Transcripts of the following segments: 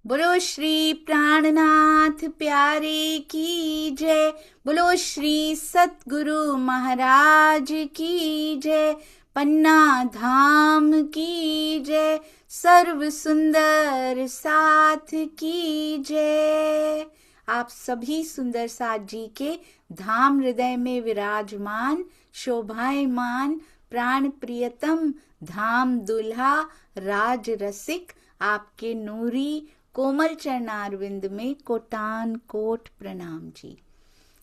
बोलो श्री प्राणनाथ प्यारे की जय। बोलो श्री सतगुरु महाराज की जय। पन्ना धाम की जय। सर्व सुंदर साथ की जय। आप सभी सुंदर साथ जी के धाम हृदय में विराजमान शोभायमान प्राण प्रियतम धाम दुल्हा राज रसिक आपके नूरी कोमल चरणारविंद में कोटान कोट प्रणाम जी।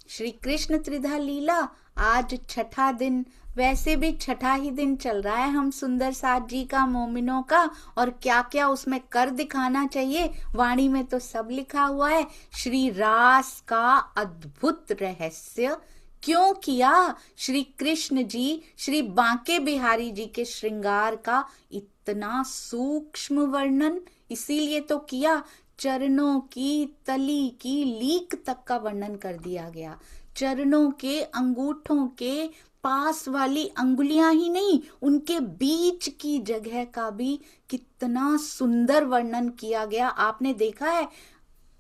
श्री कृष्ण त्रिधा लीला आज छठा दिन, वैसे भी छठा ही दिन चल रहा है हम सुंदर साथ जी का, मोमिनों का। और क्या क्या उसमें कर दिखाना चाहिए, वाणी में तो सब लिखा हुआ है। श्री रास का अद्भुत रहस्य क्यों किया श्री कृष्ण जी, श्री बांके बिहारी जी के श्रृंगार का इतना सूक्ष्म वर्णन इसीलिए तो किया। चरणों की तली की लीक तक का वर्णन कर दिया गया। चरणों के अंगूठों के पास वाली अंगुलियां ही नहीं, उनके बीच की जगह का भी कितना सुंदर वर्णन किया गया। आपने देखा है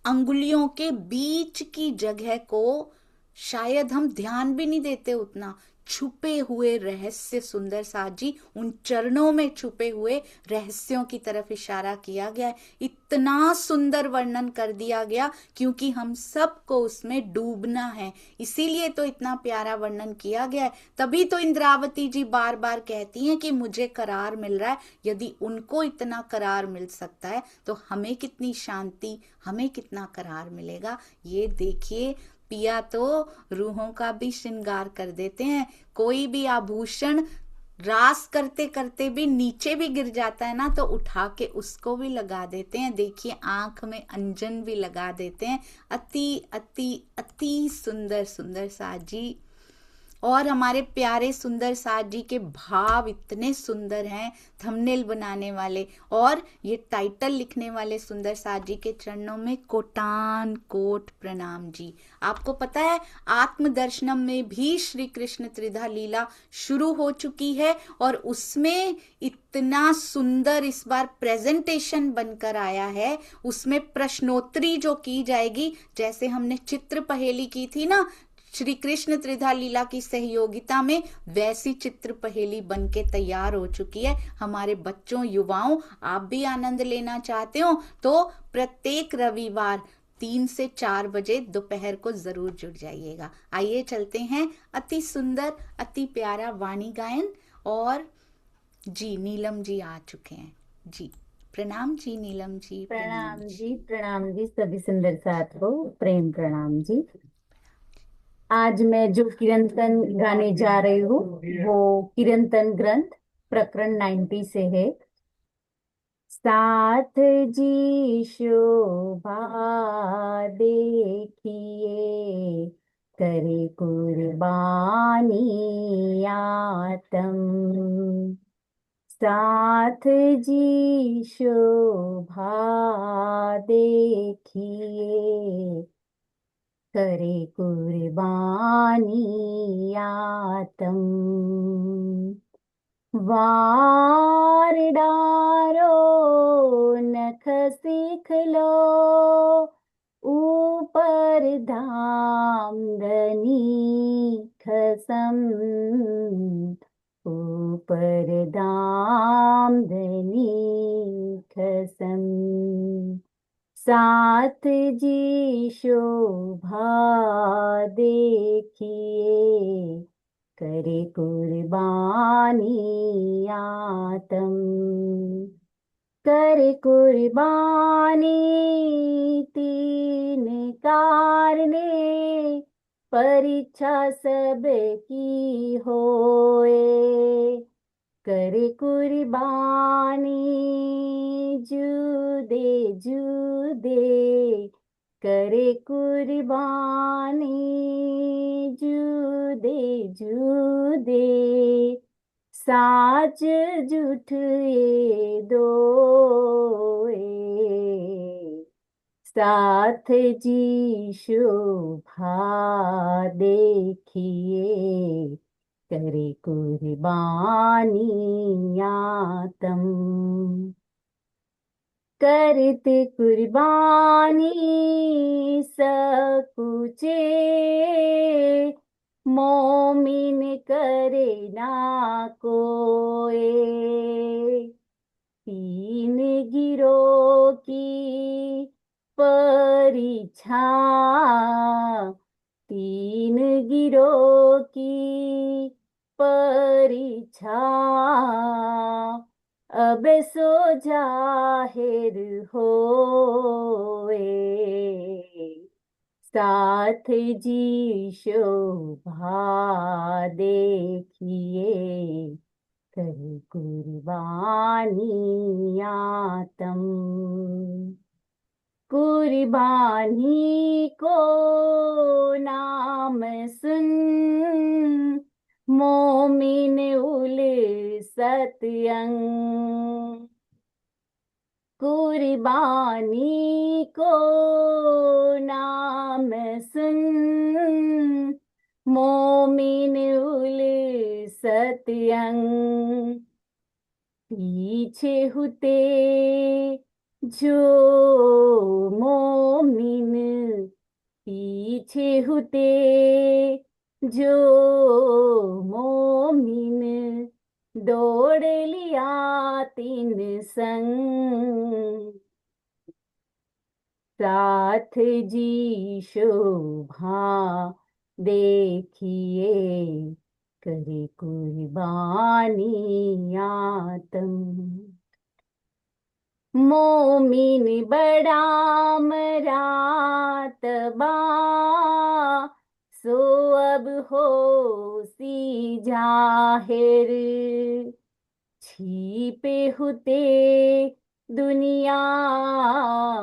अंगुलियों के बीच की जगह को शायद हम ध्यान भी नहीं देते उतना। छुपे हुए रहस्य सुंदर साथ जी, उन चरणों में छुपे हुए रहस्यों की तरफ इशारा किया गया है। इतना सुंदर वर्णन कर दिया गया क्योंकि हम सबको उसमें डूबना है, इसीलिए तो इतना प्यारा वर्णन किया गया है। तभी तो इंद्रावती जी बार बार कहती हैं कि मुझे करार मिल रहा है। यदि उनको इतना करार मिल सकता है तो हमें कितनी शांति, हमें कितना करार मिलेगा। ये देखिए, पिया तो रूहों का भी श्रृंगार कर देते हैं। कोई भी आभूषण रास करते करते भी नीचे भी गिर जाता है ना, तो उठा के उसको भी लगा देते हैं। देखिए आंख में अंजन भी लगा देते हैं। अति अति अति सुंदर सुंदर साथ जी। और हमारे प्यारे सुंदर साथ जी के भाव इतने सुंदर हैं, थंबनेल बनाने वाले और ये टाइटल लिखने वाले सुंदर साथ जी के चरणों में कोटान कोट प्रणाम जी। आपको पता है आत्मदर्शनम में भी श्री कृष्ण त्रिधा लीला शुरू हो चुकी है और उसमें इतना सुंदर इस बार प्रेजेंटेशन बनकर आया है। उसमें प्रश्नोत्तरी जो की जाएगी, जैसे हमने चित्र पहेली की थी ना श्री कृष्ण त्रिधा लीला की सहयोगिता में, वैसी चित्र पहेली बन के तैयार हो चुकी है। हमारे बच्चों युवाओं, आप भी आनंद लेना चाहते हो तो प्रत्येक रविवार 3 से 4 बजे दोपहर को जरूर जुड़ जाइएगा। आइए चलते हैं अति सुंदर अति प्यारा वाणी गायन। और जी नीलम जी आ चुके हैं जी। प्रणाम जी नीलम जी, प्रणाम जी। प्रणाम जी सभी सुंदर साथ को प्रेम प्रणाम जी। आज मैं जो कीर्तन गाने जा रही हूँ वो कीर्तन ग्रंथ प्रकरण 90 से है। साथ जी शोभा देखिए, करे कुर्बानी आतम। साथ जी शोभा देखिए, करे कुर्बानी आतम। वार डारो नख सीख लो, ऊपर धाम धनी खसम। ऊपर धाम धनी खसम। साथ जी शोभा देखिए, करे कुर्बानी आतम। करे कुर्बानी तीन कारणे, परीक्षा सबकी होए। करे कुर्बानी जुदे जुदे, करे कुर्बानी जुदे जुदे। साच जुठ ये दोए, साथ जी शोभा देखिए, करे कुर्बानी आतम। करते कुर्बानी सकुचे, मोमिन करे ना कोई। तीन गिरोह की परीक्षा, तीन गिरोह की परीक्षा, अब सो जाहिर होए। साथ जी शोभा देखिए, कर कुर्बानी आतम। कुर्बानी को नाम सुन, मोमिन उल सतयंग। कुर्बानी को नाम सुन, मोमिन उल सतयंग। पीछे हुते जो मोमिन, पीछे हुते जो मोमिन, दौड़ लिया तीन संग। साथ जी शोभा देखिए, करे कुर्बानी आतम। मोमिन बड़ा मरातबा, सो अब हो सी जाहिर। छिपे हुते दुनिया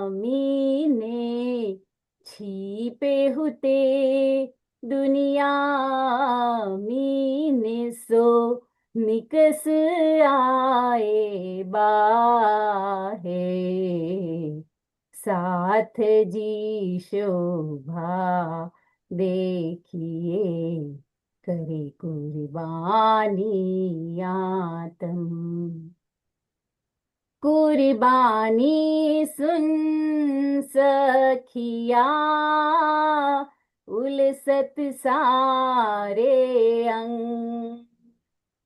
मीने, छिपे हुते दुनिया मीने, सो निकस आए बाहे। साथ जी शोभा देखिए, करे कुर्बानी आतम। कुर्बानी सुन सखिया, उलसत सारे अंग।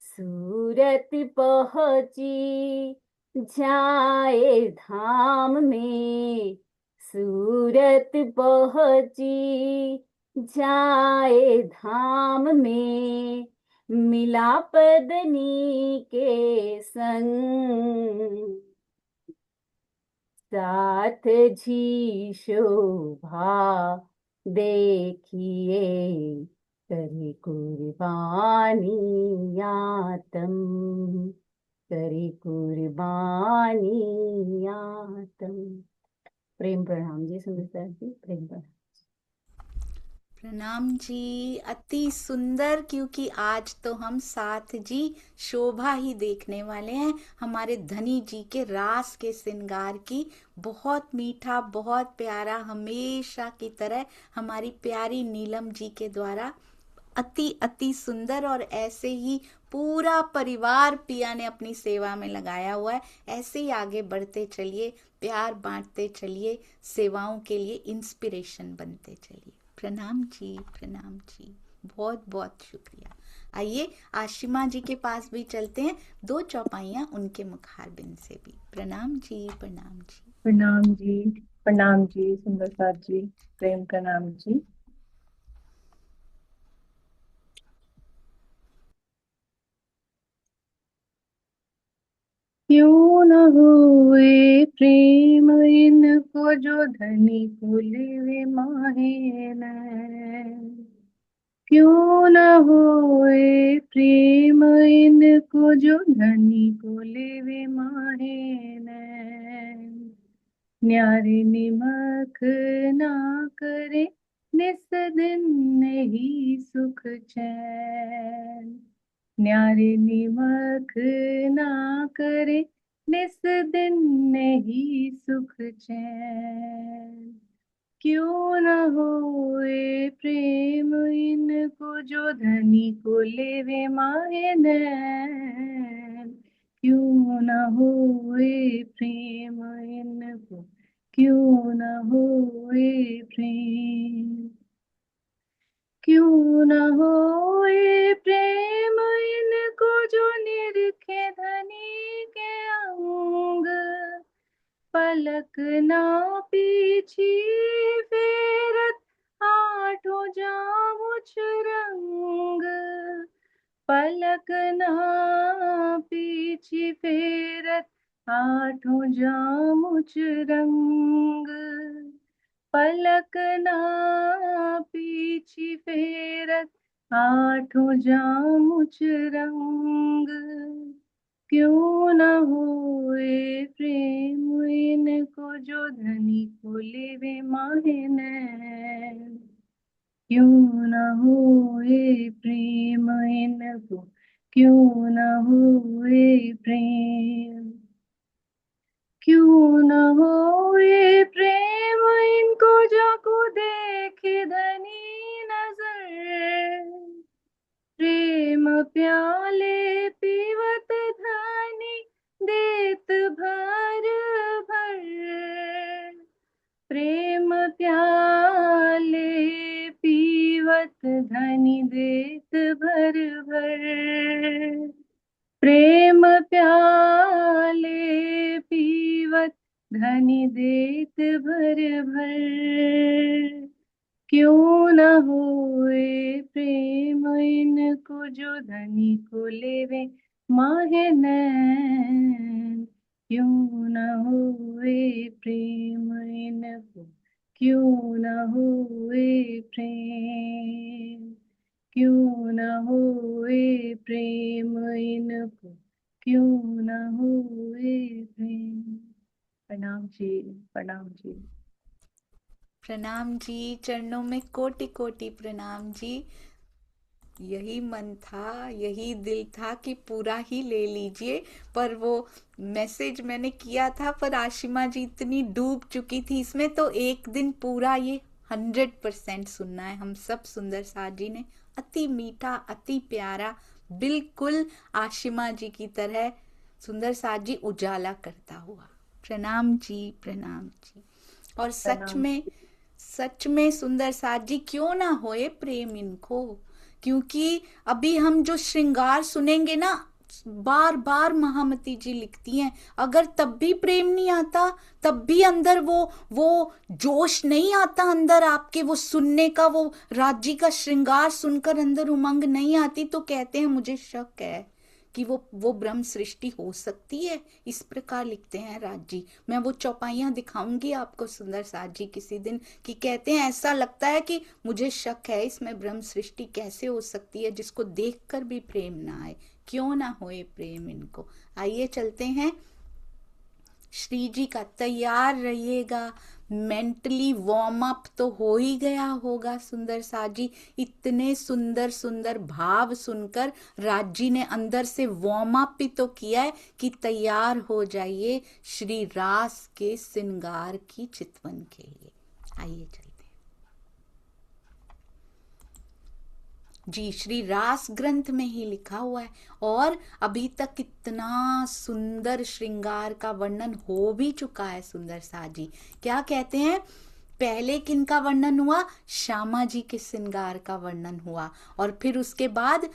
सूरत पहुंची जाए धाम में, सूरत पहुंची जाए धाम में, मिला पदनी के संग। साथ जी शोभा देखिए, करे कुर्बानी आतम। करे कुर्बानी आतम। प्रेम प्रणाम जी सुंदर सर जी, प्रेम प्रणाम। प्रणाम जी, अति सुंदर, क्योंकि आज तो हम साथ जी शोभा ही देखने वाले हैं, हमारे धनी जी के रास के श्रृंगार की। बहुत मीठा, बहुत प्यारा, हमेशा की तरह हमारी प्यारी नीलम जी के द्वारा अति अति सुंदर। और ऐसे ही पूरा परिवार पिया ने अपनी सेवा में लगाया हुआ है। ऐसे ही आगे बढ़ते चलिए, प्यार बांटते चलिए, सेवाओं के लिए इंस्पिरेशन बनते चलिए। प्रणाम जी, प्रणाम जी, बहुत बहुत शुक्रिया। आइए आशिमा जी के पास भी चलते हैं, दो चौपाइयाँ उनके मुखारबिंद से भी। प्रणाम जी, प्रणाम जी। प्रणाम जी, प्रणाम जी सुंदर साथ जी, प्रेम प्रणाम जी। क्यों न हुए प्रेम इनको, जो धनी भूले वे माहे नैन। क्यों न हुए प्रेम इनको, जो धनी भूले वे माहे नैन। न्यारे निमक ना करे, निस दिन नहीं सुख चैन। न्यारे निमक ना करे, निस दिन नहीं सुख चैन। क्यों न होए प्रेम इनको, जो धनी को लेवे माहे नैन। क्यों न होए प्रेम इनको, क्यों न होए प्रेम, क्यों न होए प्रेम इनको जो निरखे धनी के अंग, पलक ना पीछी फेरत आठों जामुछ रंग, पलक ना पीछी फेरत आठों जामुछ रंग, पलक ना पीछी फेरत आठों जामुछ रंग, क्यों न होए प्रेम इनको जो धनी को लेवे माहे नैन, क्यों न होए प्रेम इनको, क्यों न होए प्रेम, क्यों न होए प्रेम इनको जाको देखे धनी नजर, प्रेम प्याले पीवत धनी देत भर भर, प्रेम प्याले पीवत धनी देत भर भर, प्रेम प्याले पीवत धनी देत भर भर, क्यों न होए प्रेम इनको जो धनी को लेवे माहे नैन, क्यों न होए प्रेम इनको, क्यों न होए प्रेम, क्यों न होए प्रेम इनको, क्यों न होए प्रेम। प्रणाम जी, प्रणाम जी। प्रणाम जी, चरणों में कोटि कोटि प्रणाम जी। यही मन था, यही दिल था कि पूरा ही ले लीजिए, पर वो मैसेज मैंने किया था, पर आशिमा जी इतनी डूब चुकी थी इसमें, तो एक दिन पूरा ये 100% सुनना है हम सब। सुंदर साथ जी ने अति मीठा, अति प्यारा, बिल्कुल आशिमा जी की तरह सुंदर साथ जी उजाला करता हुआ। प्रणाम जी, प्रणाम जी। और प्रणाम। सच में सुंदर साथ जी, क्यों ना होए प्रेम इनको, क्योंकि अभी हम जो श्रृंगार सुनेंगे ना, बार बार महामती जी लिखती हैं, अगर तब भी प्रेम नहीं आता, तब भी अंदर वो जोश नहीं आता अंदर आपके, वो सुनने का, वो राज्य का श्रृंगार सुनकर अंदर उमंग नहीं आती, तो कहते हैं मुझे शक है कि वो ब्रह्म सृष्टि हो सकती है। इस प्रकार लिखते हैं राज जी। मैं वो चौपाइयां दिखाऊंगी आपको सुंदर साथ जी किसी दिन, कि कहते हैं ऐसा लगता है कि मुझे शक है इसमें ब्रह्म सृष्टि कैसे हो सकती है जिसको देखकर भी प्रेम ना आए। क्यों ना होए प्रेम इनको। आइए चलते हैं श्री जी का। तैयार रहिएगा, मेंटली वार्म अप तो हो ही गया होगा सुंदर साथ जी। इतने सुंदर सुंदर भाव सुनकर राज जी ने अंदर से वार्म अप भी तो किया है कि तैयार हो जाइए श्री रास के श्रृंगार की चितवन के लिए। आइए चलते हैं जी। श्री रास ग्रंथ में ही लिखा हुआ है, और अभी तक कितना सुंदर श्रृंगार का वर्णन हो भी चुका है सुंदर साथ जी। क्या कहते हैं, पहले किनका वर्णन हुआ, श्यामा जी के श्रृंगार का वर्णन हुआ, और फिर उसके बाद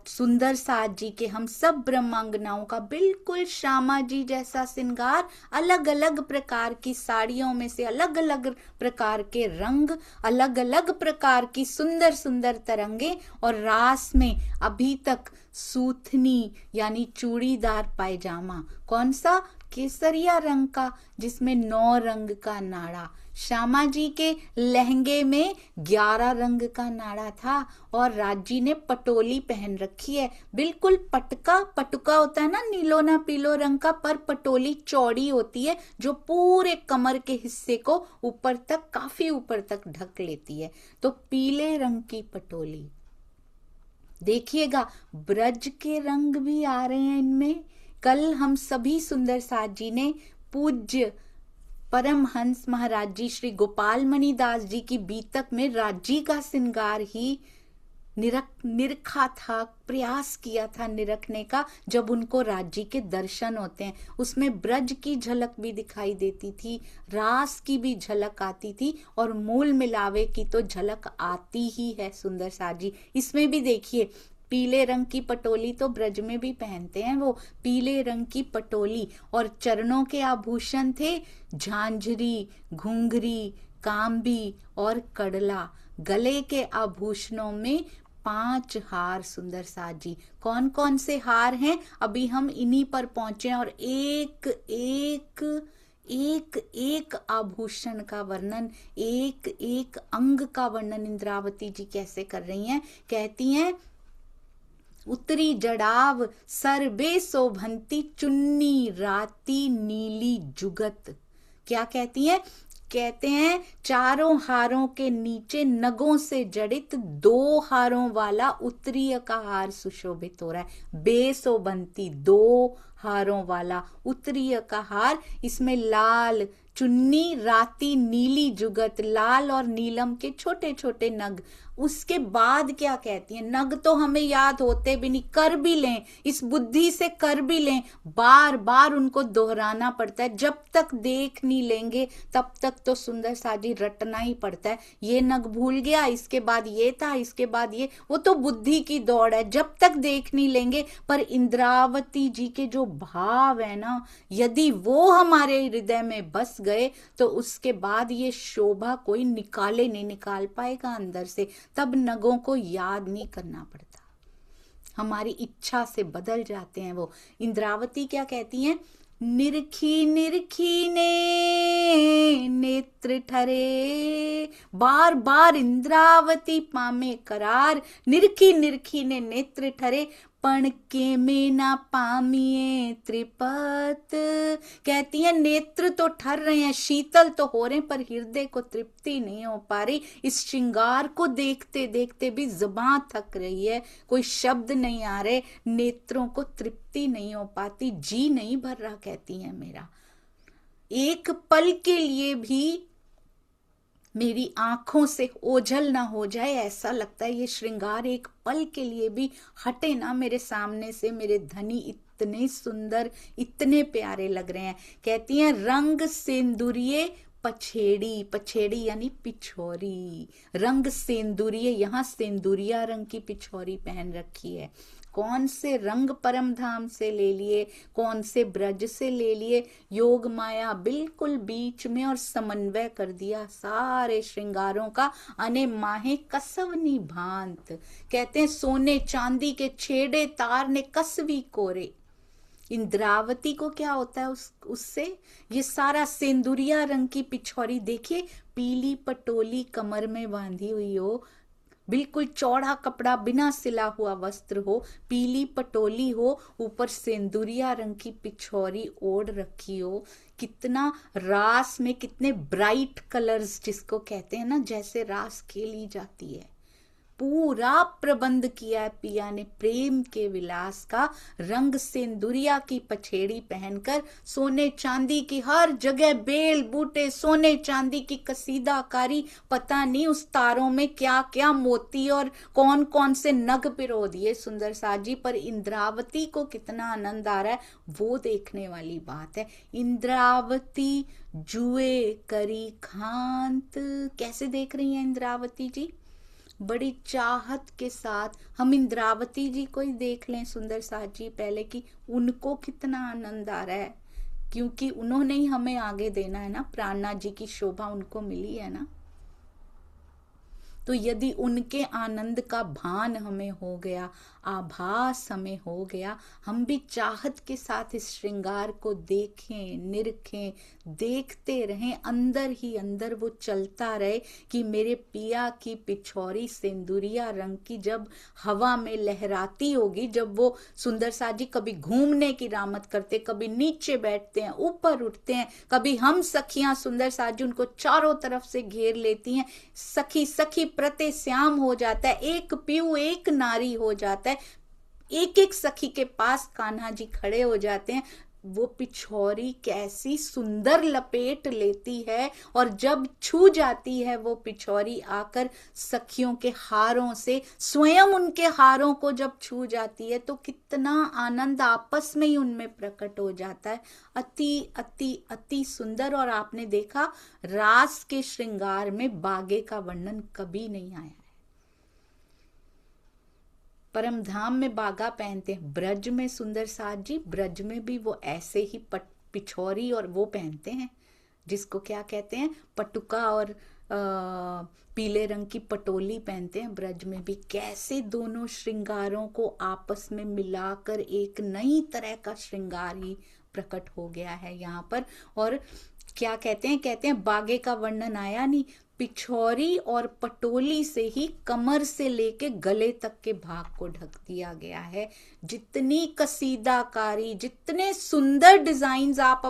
सुंदर साथ जी के, हम सब ब्रह्मांगनाओं का बिल्कुल श्यामा जी जैसा श्रृंगार, अलग अलग प्रकार की साड़ियों में से अलग अलग प्रकार के रंग, अलग अलग प्रकार की सुंदर सुंदर तरंगे, और रास में अभी तक सूथनी यानी चूड़ीदार पायजामा, कौन सा, केसरिया रंग का, जिसमें 9 रंग का नाड़ा। श्यामा जी के लहंगे में 11 रंग का नाड़ा था, और राजी ने पटोली पहन रखी है, बिल्कुल पटुका होता है ना, नीलो ना पीलो रंग का, पर पटोली चौड़ी होती है जो पूरे कमर के हिस्से को ऊपर तक, काफी ऊपर तक ढक लेती है, तो पीले रंग की पटोली। देखिएगा ब्रज के रंग भी आ रहे हैं इनमें। कल हम सभी सुंदर साथ जी ने पूज्य परमहंस महाराज जी श्री गोपाल मणि दास जी की बीतक में राजी का श्रृंगार ही निरखा था, प्रयास किया था निरखने का, जब उनको राज्य के दर्शन होते हैं। उसमें ब्रज की झलक भी दिखाई देती थी, रास की भी झलक आती थी, और मूल मिलावे की तो झलक आती ही है सुंदर साथ जी। इसमें भी देखिए, पीले रंग की पटोली तो ब्रज में भी पहनते हैं, वो पीले रंग की पटोली, और चरणों के आभूषण थे झांझरी, घुंघरी, कांबी और कड़ला। गले के आभूषणों में 5 हार सुंदर साथ जी। कौन कौन से हार हैं, अभी हम इन्हीं पर पहुंचे, और एक एक एक एक आभूषण का वर्णन, एक एक अंग का वर्णन इंद्रावती जी कैसे कर रही हैं। कहती हैं, उत्तरी जड़ाव सर्वे शोभंती चुन्नी राती नीली जुगत। क्या कहती हैं? कहते हैं, चारों हारों के नीचे नगों से जड़ित 2 हारों वाला उत्तरीय का हार सुशोभित हो रहा है। बेशोभंती 2 हारों वाला उत्तरीय का हार, इसमें लाल चुन्नी, राती नीली जुगत, लाल और नीलम के छोटे छोटे नग। उसके बाद क्या कहती है, नग तो हमें याद होते भी नहीं, कर भी लें, इस बुद्धि से कर भी लें, बार बार उनको दोहराना पड़ता है। जब तक देख नहीं लेंगे तब तक तो सुंदर साजी रटना ही पड़ता है। ये नग भूल गया, इसके बाद ये था, इसके बाद ये, वो तो बुद्धि की दौड़ है, जब तक देख नहीं लेंगे। पर इंद्रावती जी के जो भाव है ना, यदि वो हमारे हृदय में बस गए तो उसके बाद ये शोभा कोई नहीं निकाल पाएगा अंदर से। तब नगों को याद नहीं करना पड़ता, हमारी इच्छा से बदल जाते हैं वो। इंद्रावती क्या कहती हैं, निरखी निरखी ने नेत्र ठरे। बार बार इंद्रावती पामे करार, निरखी निरखी ने नेत्र ठरे, पण के में ना पामिए त्रिपत। कहती है, नेत्र तो ठर रहे हैं, शीतल तो हो रहे हैं, पर हृदय को तृप्ति नहीं हो पा रही। इस श्रृंगार को देखते देखते भी जुबान थक रही है, कोई शब्द नहीं आ रहे, नेत्रों को तृप्ति नहीं हो पाती, जी नहीं भर रहा। कहती है, मेरा एक पल के लिए भी मेरी आंखों से ओझल ना हो जाए, ऐसा लगता है ये श्रृंगार एक पल के लिए भी हटे ना मेरे सामने से। मेरे धनी इतने सुंदर, इतने प्यारे लग रहे हैं। कहती हैं, रंग सेंदुरिये पछेड़ी, पछेड़ी यानी पिछोरी, रंग सेंदुरिये, यहाँ सेंदुरिया रंग की पिछोरी पहन रखी है। कौन से रंग परम धाम से ले लिए, कौन से ब्रज से ले लिए, योग माया बिल्कुल बीच में और समन्वय कर दिया सारे श्रृंगारों का। अने माहे कसवनी भांत, कहते हैं सोने चांदी के छेड़े तार ने कसवी कोरे। इंद्रावती को क्या होता है उससे, ये सारा सेंदुरिया रंग की पिछोरी देखिए, पीली पटोली कमर में बांधी हुई हो, बिल्कुल चौड़ा कपड़ा, बिना सिला हुआ वस्त्र हो, पीली पटोली हो, ऊपर सेंदुरिया रंग की पिछोरी ओढ़ रखी हो। कितना रास में, कितने ब्राइट कलर्स जिसको कहते हैं ना, जैसे रास खेली जाती है। पूरा प्रबंध किया है पिया ने प्रेम के विलास का। रंग सेंदुरिया की पछेड़ी पहनकर, सोने चांदी की हर जगह बेल बूटे, सोने चांदी की कसीदाकारी, पता नहीं उस तारों में क्या क्या मोती और कौन कौन से नग पिरो दिए सुंदर साजी। पर इंद्रावती को कितना आनंद आ रहा है वो देखने वाली बात है। इंद्रावती जुए करी खांत, कैसे देख रही है इंद्रावती जी, बड़ी चाहत के साथ। हम इंद्रावती जी को ही देख लें सुंदर साथ जी पहले, कि उनको कितना आनंद आ रहा है, क्योंकि उन्होंने ही हमें आगे देना है ना, प्राणनाथ जी की शोभा उनको मिली है ना। तो यदि उनके आनंद का भान हमें हो गया, आभास हमें हो गया, हम भी चाहत के साथ इस श्रृंगार को देखें, निरखें, देखते रहें, अंदर ही अंदर वो चलता रहे कि मेरे पिया की पिछोरी सेंदुरिया रंग की जब हवा में लहराती होगी, जब वो सुंदर सा जी कभी घूमने की रामत करते, कभी नीचे बैठते हैं, ऊपर उठते हैं, कभी हम सखियां सुंदर सा जी उनको चारों तरफ से घेर लेती हैं, सखी सखी प्रते श्याम हो जाता है, एक पीऊ एक नारी हो जाता है, एक एक सखी के पास कान्हा जी खड़े हो जाते हैं। वो पिछौरी कैसी सुंदर लपेट लेती है, और जब छू जाती है वो पिछौरी आकर सखियों के हारों से, स्वयं उनके हारों को जब छू जाती है तो कितना आनंद आपस में ही उनमें प्रकट हो जाता है। अति अति अति सुंदर। और आपने देखा रास के श्रृंगार में बागे का वर्णन कभी नहीं आया है। परम धाम में बागा पहनते हैं, ब्रज में सुंदर साथ जी, ब्रज में भी वो ऐसे ही पिछौरी और वो पहनते हैं जिसको क्या कहते हैं, पटुका और पीले रंग की पटोली पहनते हैं। ब्रज में भी कैसे दोनों श्रृंगारों को आपस में मिलाकर एक नई तरह का श्रृंगार ही प्रकट हो गया है यहाँ पर। और क्या कहते हैं बागे का वर्णन आया नहीं, पिछौरी और पटोली से ही कमर से लेके गले तक के भाग को ढक दिया गया है। जितनी कसीदाकारी, जितने सुंदर डिजाइन्स आप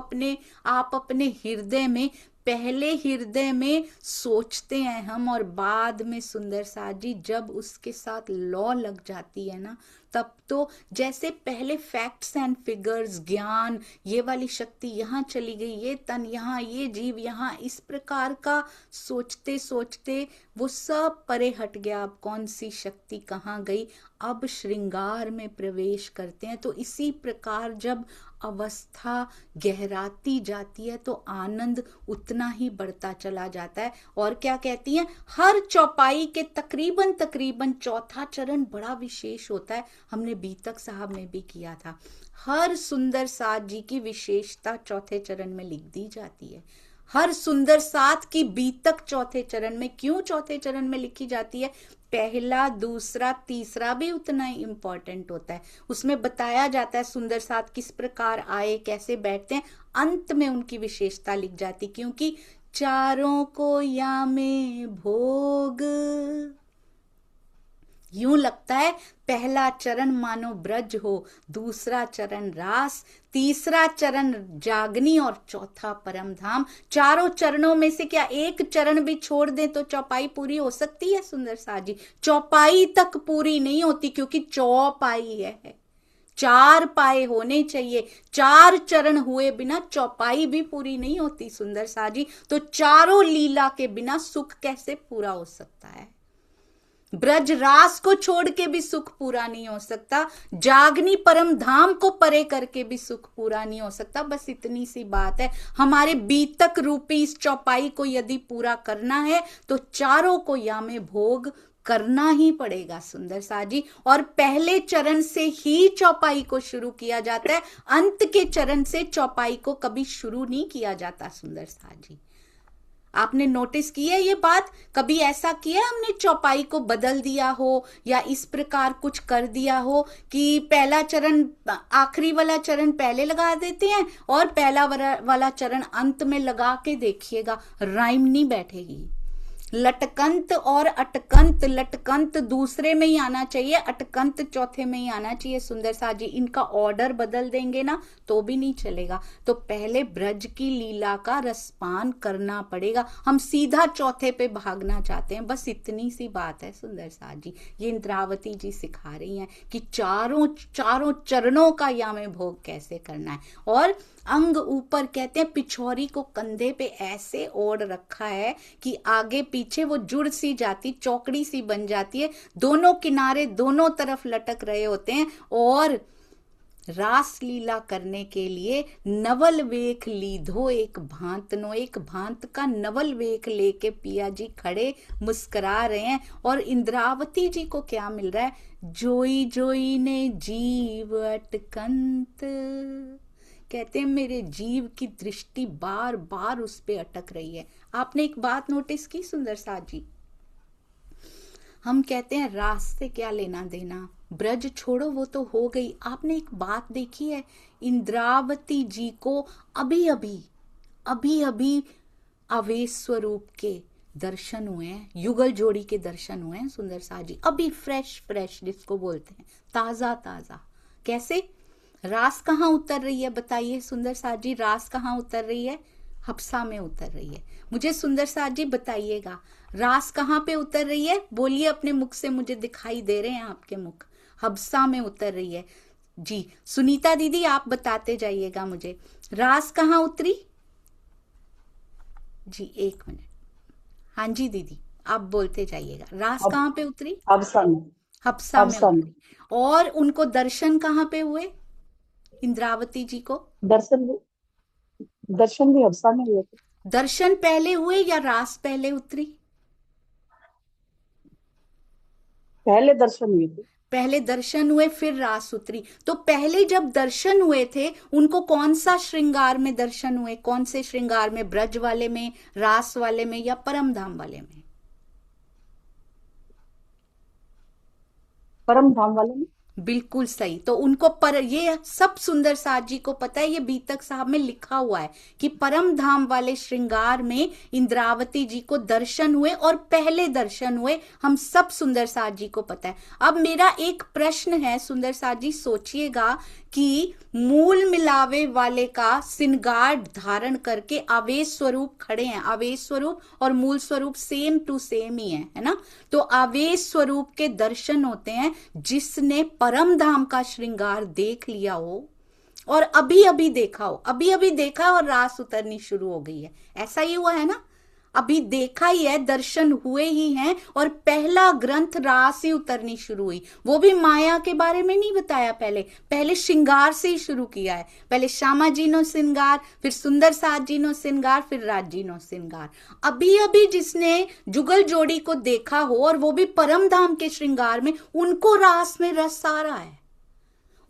अपने हृदय में, पहले हृदय में सोचते हैं हम, और बाद में सुंदर साथ जी जब उसके साथ लौ लग जाती है ना, तब तो जैसे पहले फैक्ट्स एंड फिगर्स, ज्ञान, ये वाली शक्ति यहाँ चली गई, ये तन यहाँ, ये जीव यहाँ, इस प्रकार का सोचते सोचते वो सब परे हट गया। अब कौन सी शक्ति कहाँ गई, अब श्रृंगार में प्रवेश करते हैं। तो इसी प्रकार जब अवस्था गहराती जाती है तो आनंद उतना ही बढ़ता चला जाता है। और क्या कहती हैं, हर चौपाई के तकरीबन चौथा चरण बड़ा विशेष होता है। हमने बीतक साहब में भी किया था। हर सुंदर साथ जी की विशेषता चौथे चरण में लिख दी जाती है। हर सुंदर साथ की बीतक चौथे चरण में, क्यों चौथे चरण में लिखी जाती है? पहला, दूसरा, तीसरा भी उतना ही इंपॉर्टेंट होता है। उसमें बताया जाता है सुंदर साथ किस प्रकार आए, कैसे बैठते हैं। अंत में उनकी विशेषता लिख जाती, क्योंकि चारों को या में भोग। यूं लगता है पहला चरण मानो ब्रज हो, दूसरा चरण रास, तीसरा चरण जागनी और चौथा परम धाम। चारों चरणों में से क्या एक चरण भी छोड़ दें तो चौपाई पूरी हो सकती है? सुंदर साथ जी, चौपाई तक पूरी नहीं होती, क्योंकि चौपाई है, 4 पाए होने चाहिए। 4 चरण हुए बिना चौपाई भी पूरी नहीं होती सुंदर साथ जी। तो चारों लीला के बिना सुख कैसे पूरा हो सकता है? ब्रज रास को छोड़ के भी सुख पूरा नहीं हो सकता, जागनी परम धाम को परे करके भी सुख पूरा नहीं हो सकता। बस इतनी सी बात है। हमारे बीतक रूपी इस चौपाई को यदि पूरा करना है तो चारों को या में भोग करना ही पड़ेगा सुंदर साथ जी। और पहले चरण से ही चौपाई को शुरू किया जाता है, अंत के चरण से चौपाई को कभी शुरू नहीं किया जाता सुंदर साथ जी। आपने नोटिस की है ये बात? कभी ऐसा किया हमने चौपाई को बदल दिया हो या इस प्रकार कुछ कर दिया हो कि पहला चरण, आखिरी वाला चरण पहले लगा देते हैं और पहला वाला चरण अंत में लगा के देखिएगा, राइम नहीं बैठेगी। लटकंत और अटकंत, लटकंत दूसरे में ही आना चाहिए, अटकंत चौथे में ही आना चाहिए सुंदर साथ जी। इनका ऑर्डर बदल देंगे ना तो भी नहीं चलेगा। तो पहले ब्रज की लीला का रसपान करना पड़ेगा। हम सीधा चौथे पे भागना चाहते हैं, बस इतनी सी बात है सुंदर साथ जी। ये इंद्रावती जी सिखा रही हैं कि चारों चरणों का यामे भोग कैसे करना है। और अंग ऊपर कहते हैं, पिछौरी को कंधे पे ऐसे ओढ़ रखा है कि आगे पीछे वो जुड़ सी जाती, चौकड़ी सी बन जाती है, दोनों किनारे दोनों तरफ लटक रहे होते हैं। और रास लीला करने के लिए नवल वेख लीधो एक भांतनो, एक भांत का नवल वेख लेके पिया जी खड़े मुस्कुरा रहे हैं। और इंद्रावती जी को क्या मिल रहा है? जोई जोई ने जीव अटकंत, कहते हैं मेरे जीव की दृष्टि बार बार उस पे अटक रही है। आपने एक बात नोटिस की सुंदर साथ जी? हम कहते हैं रास से क्या लेना देना, ब्रज छोड़ो वो तो हो गई। आपने एक बात देखी है, इंद्रावती जी को अभी अभी अवेश स्वरूप के दर्शन हुए हैं, युगल जोड़ी के दर्शन हुए हैं सुंदर साथ जी। अभी फ्रेश जिसको बोलते हैं, ताजा। कैसे? रास कहाँ उतर रही है बताइए सुंदर साथ जी? रास कहाँ उतर रही है? हफ्सा में उतर रही है। मुझे सुंदर साथ जी बताइएगा, रास कहाँ पे उतर रही है? बोलिए अपने मुख से, मुझे दिखाई दे रहे हैं आपके मुख। हफ्सा में उतर रही है। जी सुनीता दीदी आप बताते जाइएगा मुझे, रास कहाँ उतरी? जी एक मिनट, हाँ जी दीदी आप बोलते जाइएगा, रास अब कहाँ पे उतरी? हबसा में। हफ्सा में हबसा में उतरी। और उनको दर्शन कहाँ पे हुए इंद्रावती जी को? दर्शन दर्शन भी हबसा में हुए थे। दर्शन पहले हुए या रास पहले उतरी? पहले दर्शन हुए थे। पहले दर्शन हुए फिर रास उतरी। तो पहले जब दर्शन हुए थे उनको कौन सा श्रृंगार में दर्शन हुए? कौन से श्रृंगार में? ब्रज वाले में, रास वाले में या परम धाम वाले में? परम धाम वाले में। बिल्कुल सही। तो उनको पर ये सब सुंदर साथ जी को पता है, ये बीतक साहब में लिखा हुआ है कि परम धाम वाले श्रृंगार में इंद्रावती जी को दर्शन हुए और पहले दर्शन हुए, हम सब सुंदर साथ जी को पता है। अब मेरा एक प्रश्न है सुंदर साथ जी, सोचिएगा कि मूल मिलावे वाले का श्रृंगार धारण करके आवेश स्वरूप खड़े हैं, आवेश स्वरूप और मूल स्वरूप सेम टू सेम ही है ना? तो आवेश स्वरूप के दर्शन होते हैं जिसने परम धाम का श्रृंगार देख लिया हो और अभी अभी देखा हो, अभी अभी देखा और रास उतरनी शुरू हो गई है, ऐसा ही हुआ है ना? अभी देखा ही है, दर्शन हुए ही हैं और पहला ग्रंथ रास ही उतरनी शुरू हुई। वो भी माया के बारे में नहीं बताया, पहले श्रृंगार से ही शुरू किया है। पहले श्यामा जी नो श्रृंगार, फिर सुंदर साथ जी नो श्रृंगार, फिर राज जी नो श्रृंगार। अभी अभी जिसने जुगल जोड़ी को देखा हो और वो भी परम धाम के श्रृंगार में, उनको रास में रस आ रहा है,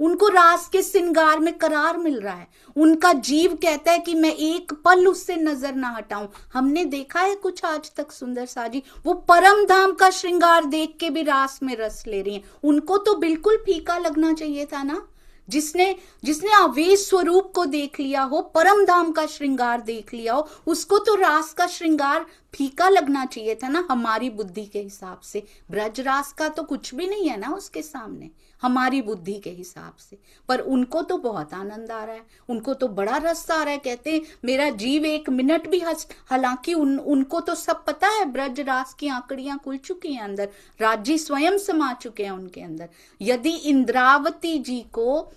उनको रास के श्रृंगार में करार मिल रहा है। उनका जीव कहता है कि मैं एक पल उससे नजर ना हटाऊं। हमने देखा है कुछ आज तक सुंदर साजी, वो परम धाम का श्रृंगार देख के भी रास में रस ले रही हैं। उनको तो बिल्कुल फीका लगना चाहिए था ना। जिसने जिसने आवेश स्वरूप को देख लिया हो, परम धाम का श्रृंगार देख लिया हो, उसको तो रास का श्रृंगार फीका लगना चाहिए था ना, हमारी बुद्धि के हिसाब से। ब्रज रास का तो कुछ भी नहीं है ना उसके सामने, हमारी बुद्धि के हिसाब से। पर उनको तो बहुत आनंद आ रहा है, उनको तो बड़ा रस आ रहा है। कहते हैं मेरा जीव एक मिनट भी हंस, हालांकि उनको तो सब पता है, ब्रज रास की आंकड़ियां खुल चुकी हैं अंदर, राज्य स्वयं समा चुके हैं उनके अंदर। यदि इंद्रावती जी को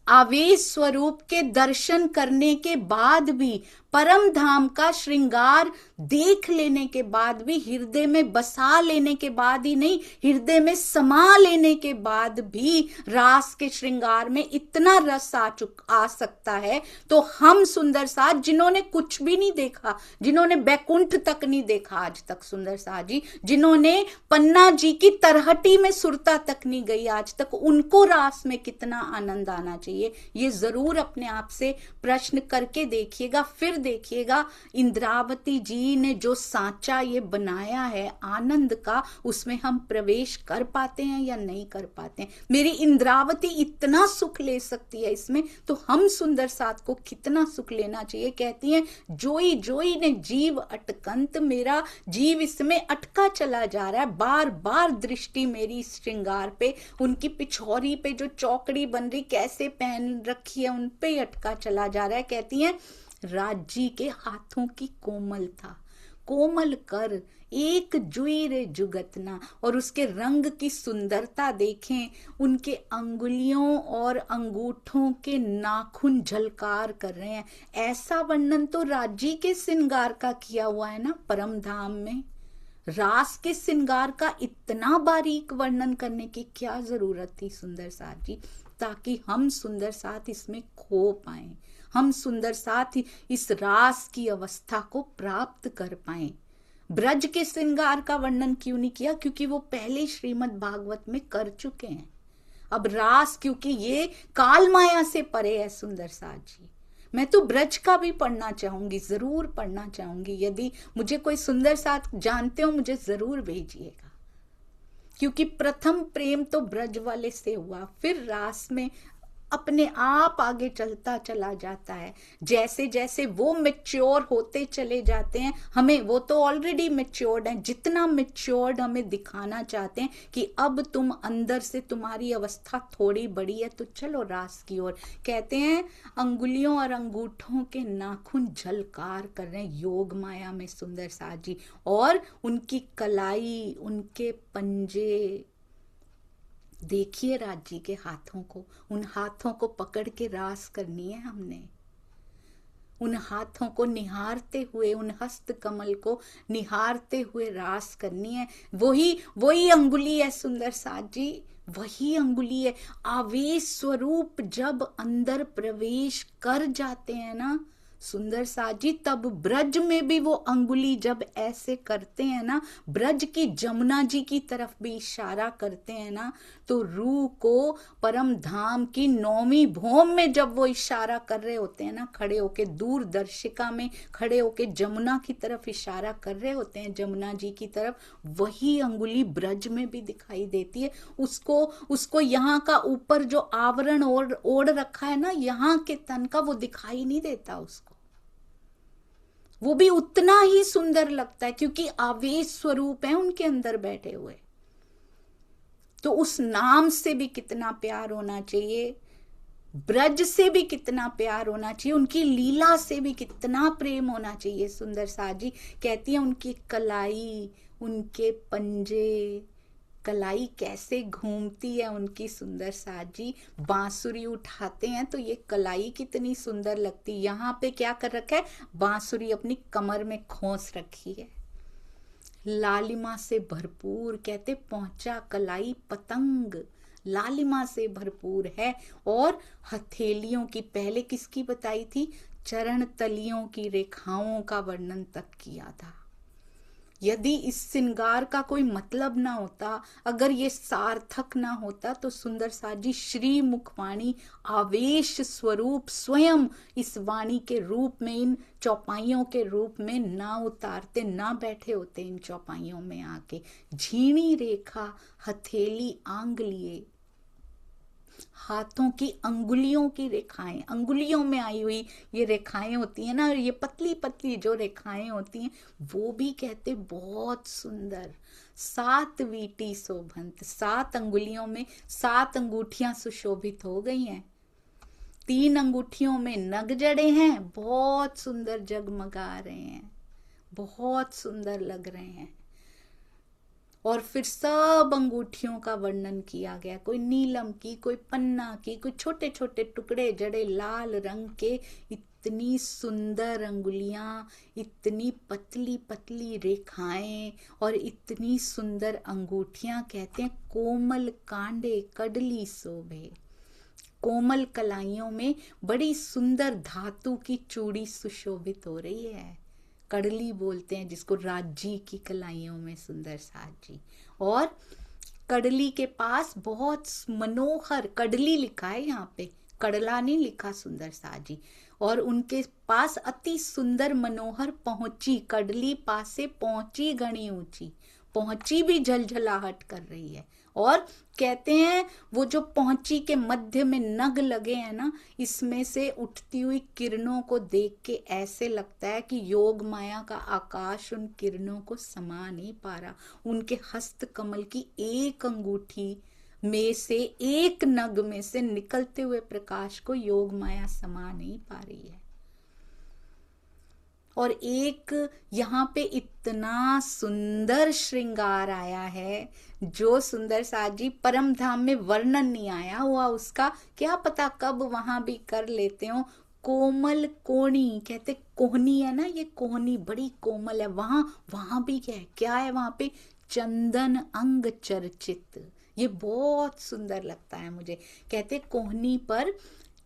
आवेश स्वरूप के दर्शन करने के बाद भी, परम धाम का श्रृंगार देख लेने के बाद भी, हृदय में बसा लेने के बाद ही नहीं, हृदय में समा लेने के बाद भी रास के श्रृंगार में इतना रस आ सकता है, तो हम सुंदर साथ जिन्होंने कुछ भी नहीं देखा, जिन्होंने बैकुंठ तक नहीं देखा आज तक सुंदर साथ जी, जिन्होंने पन्ना जी की तरहटी में सुरता तक नहीं गई आज तक, उनको रास में कितना आनंद आना चाहिए, ये जरूर अपने आप से प्रश्न करके देखिएगा। फिर देखिएगा इंद्रावती जी ने जो सांचा ये बनाया है आनंद का, उसमें हम प्रवेश कर पाते हैं या नहीं कर पाते हैं। मेरी इंद्रावती इतना सुख ले सकती है इसमें, तो हम सुंदर साथ को कितना सुख लेना चाहिए। कहती हैं जोई जोई ने जीव अटकंत, मेरा जीव इसमें अटका चला जा रहा है, बार बार दृष्टि मेरी इस श्रृंगार पे, उनकी पिछौरी पे जो चौकड़ी बन रही कैसे पहन रखी है उन पे अटका चला जा रहा है। कहती हैं राज्जी के हाथों की कोमलता, कोमल कर एक जुई रे जुगतना, और उसके रंग की सुंदरता देखें, उनके अंगुलियों और अंगूठों के नाखून झलकार कर रहे हैं। ऐसा वर्णन तो राज्जी के श्रृंगार का किया हुआ है ना परम धाम में। रास के श्रृंगार का इतना बारीक वर्णन करने की क्या जरूरत थी सुंदर साथ जी, ताकि हम सुंदर साथ इसमें खो पाए, हम सुंदर साथ ही इस रास की अवस्था को प्राप्त कर पाए। ब्रज के श्रृंगार का वर्णन क्यों नहीं किया? क्योंकि वो पहले श्रीमद् भागवत में कर चुके हैं। अब रास, क्योंकि ये काल माया से परे है सुंदर साथ जी, मैं तो ब्रज का भी पढ़ना चाहूंगी, जरूर पढ़ना चाहूंगी। यदि मुझे कोई सुंदर साथ जानते हो मुझे जरूर भेजिएगा, क्योंकि प्रथम प्रेम तो ब्रज वाले से हुआ, फिर रास में अपने आप आगे चलता चला जाता है। जैसे जैसे वो मैच्योर होते चले जाते हैं, हमें वो तो ऑलरेडी मैच्योर्ड हैं, जितना मैच्योर्ड हमें दिखाना चाहते हैं कि अब तुम अंदर से तुम्हारी अवस्था थोड़ी बड़ी है तो चलो रास की ओर। कहते हैं अंगुलियों और अंगूठों के नाखून झलकार कर रहे हैं योग माया में सुंदर साथ जी, और उनकी कलाई, उनके पंजे, देखिए राज जी के हाथों को, उन हाथों को पकड़ के रास करनी है हमने, उन हाथों को निहारते हुए, उन हस्त कमल को निहारते हुए रास करनी है। वही अंगुली है सुंदर साथ जी, वही अंगुली है। आवेश स्वरूप जब अंदर प्रवेश कर जाते हैं ना सुंदर साथ जी, तब ब्रज में भी वो अंगुली जब ऐसे करते हैं ना, ब्रज की जमुना जी की तरफ भी इशारा करते हैं ना, तो रूह को परम धाम की नौवीं भौम में जब वो इशारा कर रहे होते हैं ना, खड़े होके दूरदर्शिका में खड़े होके जमुना की तरफ इशारा कर रहे होते हैं, जमुना जी की तरफ, वही अंगुली ब्रज में भी दिखाई देती है। उसको यहाँ का ऊपर जो आवरण ओढ़ रखा है ना, यहाँ के तन का, वो दिखाई नहीं देता उसको, वो भी उतना ही सुंदर लगता है, क्योंकि आवेश स्वरूप है उनके अंदर बैठे हुए। तो उस नाम से भी कितना प्यार होना चाहिए, ब्रज से भी कितना प्यार होना चाहिए, उनकी लीला से भी कितना प्रेम होना चाहिए। सुंदर साथ जी कहती है उनकी कलाई, उनके पंजे, कलाई कैसे घूमती है उनकी सुंदर साथ जी, बांसुरी उठाते हैं तो ये कलाई कितनी सुंदर लगती। यहाँ पे क्या कर रखा है, बांसुरी अपनी कमर में खोस रखी है, लालिमा से भरपूर, कहते पहुंचा कलाई पतंग, लालिमा से भरपूर है। और हथेलियों की, पहले किसकी बताई थी, चरण तलियों की रेखाओं का वर्णन तक किया था। यदि इस श्रृंगार का कोई मतलब ना होता, अगर ये सार्थक ना होता, तो सुंदर साथ जी श्री मुखवाणी आवेश स्वरूप स्वयं इस वाणी के रूप में, इन चौपाइयों के रूप में ना उतारते, ना बैठे होते इन चौपाइयों में आके। झीणी रेखा, हथेली, आंगुलिये, हाथों की अंगुलियों की रेखाएं, अंगुलियों में आई हुई ये रेखाएं होती हैं ना, ये पतली पतली जो रेखाएं होती हैं, वो भी कहते बहुत सुंदर। 7 वीटी शोभंत, 7 अंगुलियों में 7 अंगूठियां सुशोभित हो गई हैं। 3 अंगूठियों में नग जड़े हैं, बहुत सुंदर जगमगा रहे हैं, बहुत सुंदर लग रहे हैं। और फिर सब अंगूठियों का वर्णन किया गया, कोई नीलम की, कोई पन्ना की, कोई छोटे छोटे टुकड़े जड़े लाल रंग के। इतनी सुंदर अंगुलियां, इतनी पतली पतली रेखाएं और इतनी सुंदर अंगूठियां, कहते हैं कोमल कांडे कडली शोभे। कोमल कलाइयों में बड़ी सुंदर धातु की चूड़ी सुशोभित हो रही है, कड़ली बोलते हैं जिसको, राजी की कलाइयों में सुंदर साथ जी। और कड़ली के पास बहुत मनोहर, कड़ली लिखा है यहाँ पे, कड़ला नहीं लिखा सुंदर साथ जी। और उनके पास अति सुंदर मनोहर पहुंची, कड़ली पासे पहुंची घनी ऊंची, पहुंची भी झलझलाहट कर रही है। और कहते हैं वो जो पहुंची के मध्य में नग लगे हैं ना, इसमें से उठती हुई किरणों को देख के ऐसे लगता है कि योग माया का आकाश उन किरणों को समा नहीं पा रहा। उनके हस्त कमल की एक अंगूठी में से, एक नग में से निकलते हुए प्रकाश को योग माया समा नहीं पा रही है। और एक यहाँ पे इतना सुंदर श्रृंगार आया है, जो सुंदर साथ जी परम धाम में वर्णन नहीं आया हुआ उसका, क्या पता कब वहां भी कर लेते हो। कोमल कोहनी, कहते कोहनी है ना, ये कोहनी बड़ी कोमल है। वहां भी क्या है वहां पे, चंदन अंग चर्चित, ये बहुत सुंदर लगता है मुझे। कहते कोहनी पर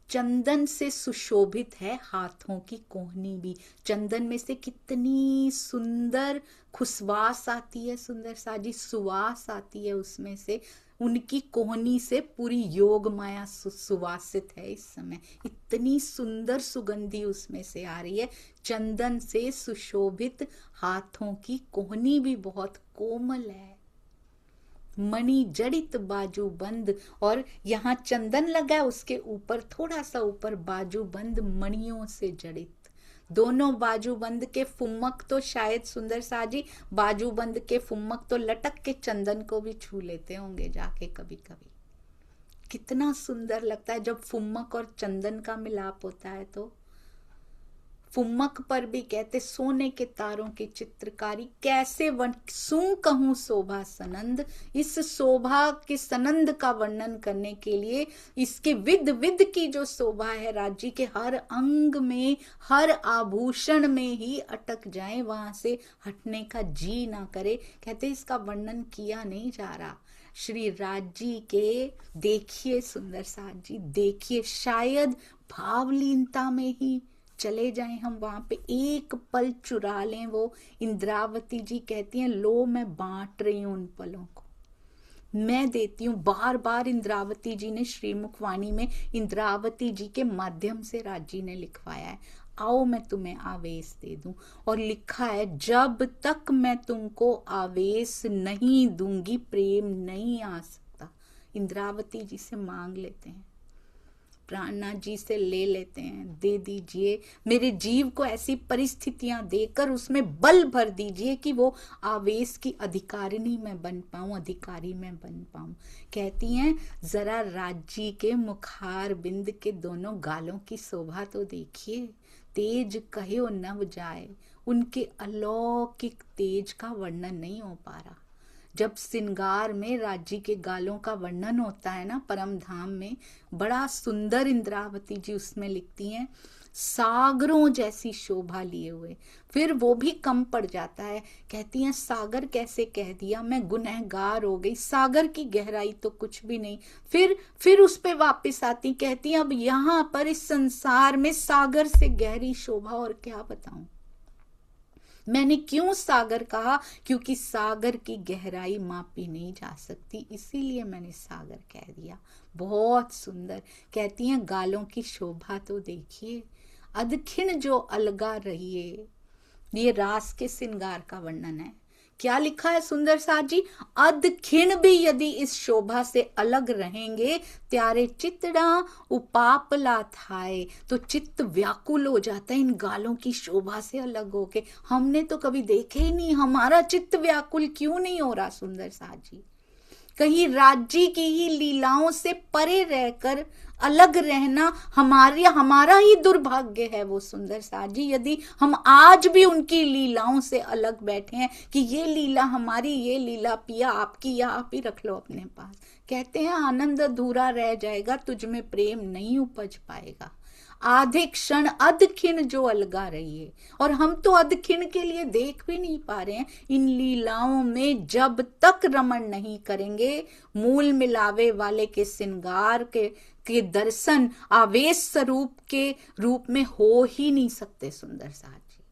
चंदन से सुशोभित है, हाथों की कोहनी भी चंदन में से कितनी सुंदर खुशवास आती है सुंदर साजी, सुवास आती है उसमें से, उनकी कोहनी से पूरी योग माया सुवासित है इस समय, इतनी सुंदर सुगंधी उसमें से आ रही है। चंदन से सुशोभित हाथों की कोहनी भी बहुत कोमल है, मणि जड़ित बाजू बंद, और यहाँ चंदन लगा है, उसके ऊपर थोड़ा सा ऊपर बाजू बंद मणियों से जड़ित। दोनों बाजू बंद के फुम्मक तो शायद सुंदर साजी, बाजू बंद के फुम्मक तो लटक के चंदन को भी छू लेते होंगे जाके कभी कभी। कितना सुंदर लगता है जब फुम्मक और चंदन का मिलाप होता है। तो फुम्मक पर भी कहते सोने के तारों की चित्रकारी, कैसे सू कहूं शोभा सनंद। इस शोभा के सनंद का वर्णन करने के लिए इसके विद विद की जो शोभा है राज्य के हर अंग में, हर आभूषण में ही अटक जाए, वहां से हटने का जी ना करे। कहते इसका वर्णन किया नहीं जा रहा। श्री राज्य के देखिए सुंदर साथ जी, देखिए, शायद भावलीनता में ही चले जाएं हम, वहां पे एक पल चुरा लें वो। इंद्रावती जी कहती हैं लो मैं बांट रही हूं उन पलों को, मैं देती हूँ। बार बार इंद्रावती जी ने श्रीमुख वाणी में इंद्रावती जी के माध्यम से राज्य ने लिखवाया है, आओ मैं तुम्हें आवेश दे दूं। और लिखा है जब तक मैं तुमको आवेश नहीं दूंगी प्रेम नहीं आ सकता। इंद्रावती जी से मांग लेते हैं, प्राणनाथ जी से ले लेते हैं, दे दीजिए मेरे जीव को ऐसी परिस्थितियां देकर उसमें बल भर दीजिए कि वो आवेश की अधिकारिणी में बन पाऊं, अधिकारी में बन पाऊं। कहती हैं जरा राज्य के मुखार बिंद के दोनों गालों की शोभा तो देखिए, तेज कहो नव जाए। उनके अलौकिक तेज का वर्णन नहीं हो पा रहा। जब श्रृंगार में राज्य के गालों का वर्णन होता है ना परम धाम में, बड़ा सुंदर इंद्रावती जी उसमें लिखती हैं, सागरों जैसी शोभा लिए हुए। फिर वो भी कम पड़ जाता है, कहती हैं सागर कैसे कह दिया, मैं गुनहगार हो गई, सागर की गहराई तो कुछ भी नहीं। फिर उस पे वापस आती, कहती हैं अब यहाँ पर इस संसार में सागर से गहरी शोभा और क्या बताऊं। मैंने क्यों सागर कहा, क्योंकि सागर की गहराई मापी नहीं जा सकती, इसीलिए मैंने सागर कह दिया। बहुत सुंदर। कहती हैं गालों की शोभा तो देखिए, अदखिण जो अलगा रहिए। ये रास के श्रृंगार का वर्णन है। क्या लिखा है सुंदर साथ जी, अदखिण भी यदि इस शोभा से अलग रहेंगे, त्यारे चित्तड़ा उपापला थाए। तो चित्त व्याकुल हो जाता है इन गालों की शोभा से अलग होके। हमने तो कभी देखे ही नहीं, हमारा चित्त व्याकुल क्यों नहीं हो रहा सुंदर साथ जी। कहीं राज्य की ही लीलाओं से परे रहकर अलग रहना हमारा ही दुर्भाग्य है वो सुंदर साथ जी। यदि हम आज भी उनकी लीलाओं से अलग बैठे हैं कि ये लीला हमारी, ये लीला पिया आपकी, या आप ही रख लो अपने पास। कहते हैं आनंद अधूरा रह जाएगा, तुझ में प्रेम नहीं उपज पाएगा। आधे क्षण अधखिन जो अलगा रही है, और हम तो अधखिन के लिए देख भी नहीं पा रहे हैं। इन लीलाओं में जब तक रमण नहीं करेंगे, मूल मिलावे वाले के श्रृंगार के दर्शन आवेश स्वरूप के रूप में हो ही नहीं सकते सुंदर साथ जी।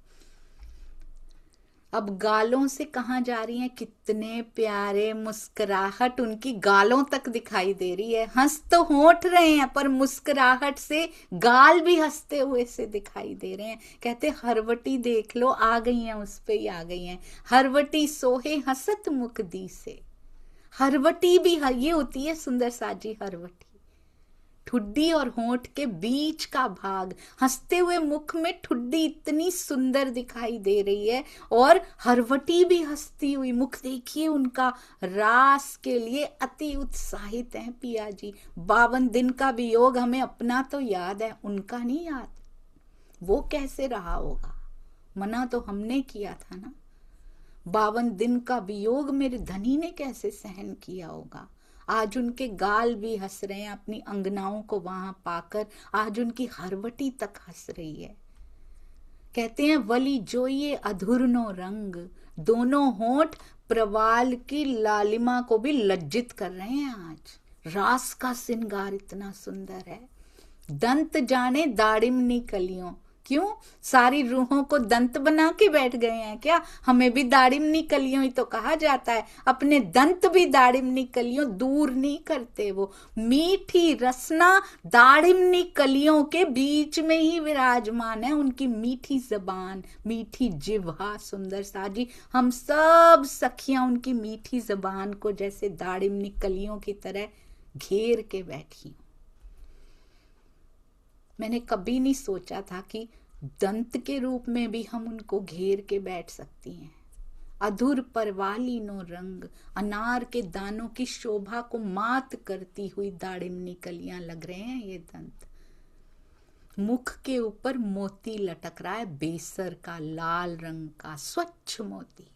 अब गालों से कहां जा रही हैं, कितने प्यारे मुस्कुराहट उनकी गालों तक दिखाई दे रही है। हंस तो होठ रहे हैं पर मुस्कुराहट से गाल भी हंसते हुए से दिखाई दे रहे हैं। कहते हरवटी देख लो, आ गई हैं, उस पे ही आ गई हैं। हरवटी सोहे हसत मुख दी से। हरवटी भी ये होती है सुंदर साथ जी, हरवटी ठुड्डी और होंठ के बीच का भाग, हंसते हुए मुख में ठुड्डी इतनी सुंदर दिखाई दे रही है और हरवटी भी हंसती हुई। मुख देखिए उनका, रास के लिए अति उत्साहित हैं पिया जी। 52 दिन का वियोग हमें अपना तो याद है, उनका नहीं याद। वो कैसे रहा होगा, मना तो हमने किया था ना। 52 दिन का वियोग मेरे धनी ने कैसे सहन किया होगा। आज उनके गाल भी हंस रहे हैं अपनी अंगनाओं को वहां पाकर। आज उनकी हरवटी तक हंस रही है। कहते हैं वली जोइए अधूरनो रंग, दोनों होंठ प्रवाल की लालिमा को भी लज्जित कर रहे हैं। आज रास का श्रृंगार इतना सुंदर है। दंत जाने दाड़िमनी कलियों, क्यों सारी रूहों को दंत बना के बैठ गए हैं क्या। हमें भी दाड़िमनी कलियों ही तो कहा जाता है। अपने दंत भी दाड़िमनी कलियों दूर नहीं करते। वो मीठी रसना दाड़िमनी कलियों के बीच में ही विराजमान है। उनकी मीठी जबान, मीठी जिह्वा सुंदर साजी। हम सब सखियां उनकी मीठी जबान को जैसे दाड़िमनी कलियों की तरह घेर के बैठी। मैंने कभी नहीं सोचा था कि दंत के रूप में भी हम उनको घेर के बैठ सकती हैं। अधूर परवाली नो रंग, अनार के दानों की शोभा को मात करती हुई दाड़िमनी कलियां लग रहे हैं ये दंत। मुख के ऊपर मोती लटक रहा है, बेसर का, लाल रंग का स्वच्छ मोती।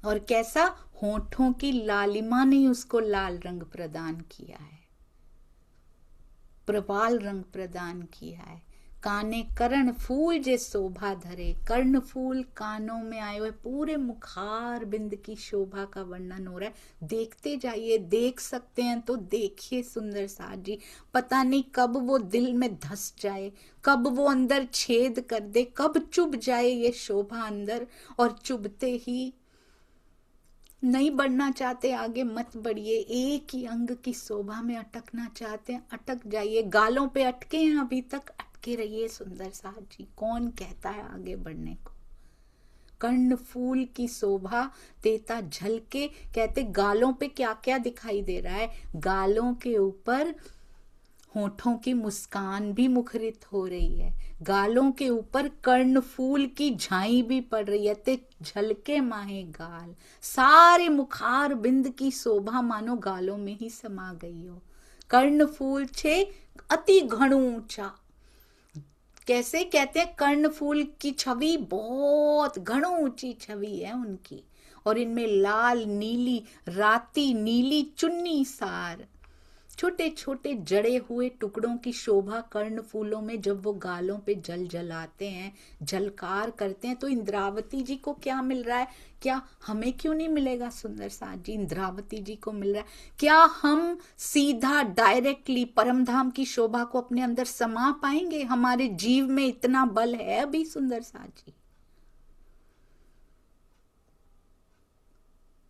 और कैसा, होठों की लालिमा ने उसको लाल रंग प्रदान किया है, प्रवाल रंग प्रदान किया है। काने कर्ण फूल जे शोभा धरे, कर्ण फूल कानों में आए हुए, पूरे मुखार बिंद की शोभा का वर्णन हो रहा है। देखते जाइए, देख सकते हैं तो देखिए सुंदर साथ जी, पता नहीं कब वो दिल में धस जाए, कब वो अंदर छेद कर दे, कब चुभ जाए ये शोभा अंदर, और चुभते ही नहीं बढ़ना चाहते आगे, मत बढ़िए, एक ही अंग की शोभा में अटकना चाहते हैं, अटक जाइए। गालों पे अटके हैं अभी तक, अटके रहिए सुंदर साथ जी, कौन कहता है आगे बढ़ने को। कर्ण फूल की शोभा देता झलके, कहते गालों पे क्या क्या दिखाई दे रहा है, गालों के ऊपर होठों की मुस्कान भी मुखरित हो रही है, गालों के ऊपर कर्ण फूल की झाई भी पड़ रही है, ते झलके माहे गाल, सारे मुखार बिंद की शोभा मानो गालों में ही समा गई हो। कर्ण फूल छे अति घणु ऊंचा, कैसे कहते हैं, कर्ण फूल की छवि बहुत घणो ऊंची छवि है उनकी, और इनमें लाल नीली राती नीली चुन्नी सार, छोटे छोटे जड़े हुए टुकड़ों की शोभा कर्ण फूलों में जब वो गालों पे जल जलाते हैं, झलकार करते हैं, तो इंद्रावती जी को क्या मिल रहा है, क्या हमें क्यों नहीं मिलेगा सुंदर साथ जी, इंद्रावती जी को मिल रहा है। क्या हम सीधा डायरेक्टली परमधाम की शोभा को अपने अंदर समा पाएंगे, हमारे जीव में इतना बल है अभी सुंदर साथ जी।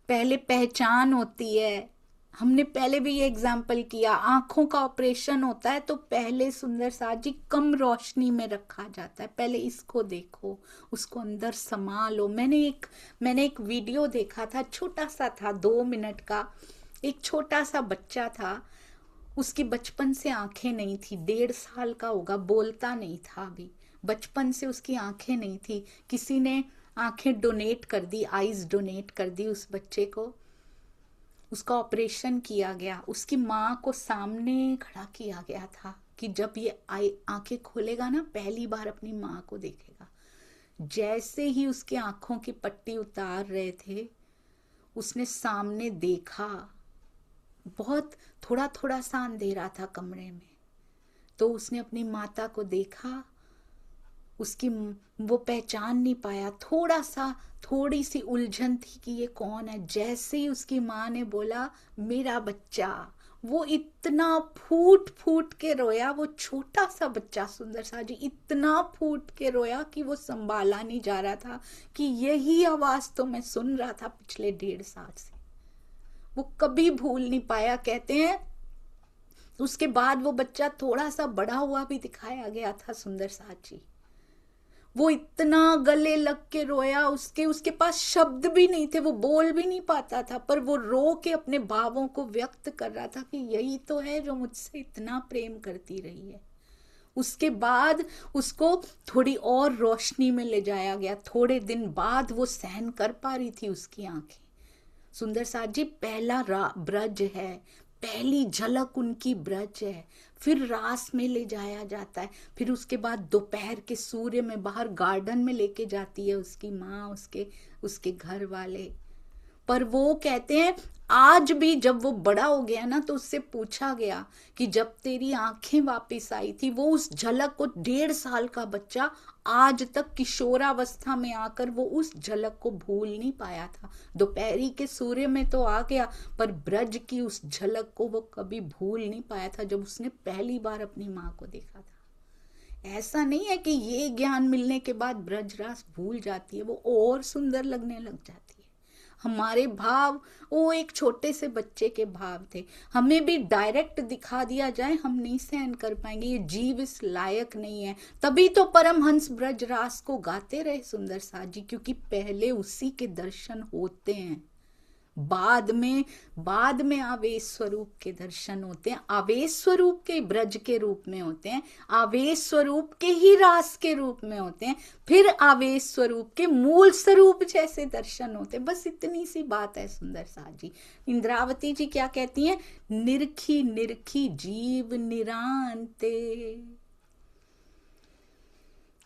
पहले पहचान होती है, हमने पहले भी ये एग्जाम्पल किया, आंखों का ऑपरेशन होता है तो पहले सुंदर साथ जी कम रोशनी में रखा जाता है, पहले इसको देखो, उसको अंदर समा लो। मैंने एक वीडियो देखा था, छोटा सा था, 2 मिनट का, एक छोटा सा बच्चा था, उसकी बचपन से आंखें नहीं थी, 1.5 साल का होगा, बोलता नहीं था अभी, बचपन से उसकी आंखें नहीं थी, किसी ने आंखें डोनेट कर दी, आईज डोनेट कर दी उस बच्चे को, उसका ऑपरेशन किया गया, उसकी माँ को सामने खड़ा किया गया था कि जब ये आंखें खोलेगा ना, पहली बार अपनी माँ को देखेगा। जैसे ही उसकी आंखों की पट्टी उतार रहे थे, उसने सामने देखा, बहुत थोड़ा थोड़ा सा अंधेरा था कमरे में, तो उसने अपनी माता को देखा, उसकी वो पहचान नहीं पाया, थोड़ी सी उलझन थी कि ये कौन है। जैसे ही उसकी माँ ने बोला मेरा बच्चा, वो इतना फूट फूट के रोया, वो छोटा सा बच्चा सुंदर सा जी इतना फूट के रोया कि वो संभाला नहीं जा रहा था कि यही आवाज तो मैं सुन रहा था पिछले 1.5 साल से। वो कभी भूल नहीं पाया। कहते हैं उसके बाद वो बच्चा थोड़ा सा बड़ा हुआ भी दिखाया गया था सुंदर साथ जी। वो इतना गले लग के रोया, उसके पास शब्द भी नहीं थे, वो बोल भी नहीं पाता था, पर वो रो के अपने भावों को व्यक्त कर रहा था कि यही तो है जो मुझसे इतना प्रेम करती रही है। उसके बाद उसको थोड़ी और रोशनी में ले जाया गया, थोड़े दिन बाद वो सहन कर पा रही थी उसकी आंखें। सुंदर साथ जी पहला ब्रज है, पहली झलक उनकी ब्रज है, फिर रास में ले जाया जाता है, फिर उसके बाद दोपहर के सूर्य में बाहर गार्डन में लेके जाती है उसकी माँ, उसके घर वाले। पर वो कहते हैं आज भी जब वो बड़ा हो गया ना, तो उससे पूछा गया कि जब तेरी आंखें वापस आई थी, वो उस झलक को 1.5 साल का बच्चा आज तक किशोरावस्था में आकर वो उस झलक को भूल नहीं पाया था। दोपहरी के सूर्य में तो आ गया, पर ब्रज की उस झलक को वो कभी भूल नहीं पाया था जब उसने पहली बार अपनी माँ को देखा था। ऐसा नहीं है कि ये ज्ञान मिलने के बाद ब्रजरास भूल जाती है, वो और सुंदर लगने लग जाती है। हमारे भाव वो एक छोटे से बच्चे के भाव थे, हमें भी डायरेक्ट दिखा दिया जाए हम नहीं सहन कर पाएंगे, ये जीव इस लायक नहीं है। तभी तो परमहंस ब्रजरास को गाते रहे सुंदर साथ जी, क्योंकि पहले उसी के दर्शन होते हैं, बाद में आवेश स्वरूप के दर्शन होते हैं, आवेश स्वरूप के ब्रज के रूप में होते हैं, आवेश स्वरूप के ही रास के रूप में होते हैं, फिर आवेश स्वरूप के मूल स्वरूप जैसे दर्शन होते हैं। बस इतनी सी बात है सुंदर साथ जी। इंद्रावती जी क्या कहती हैं? निरखी निरखी जीव निरांते,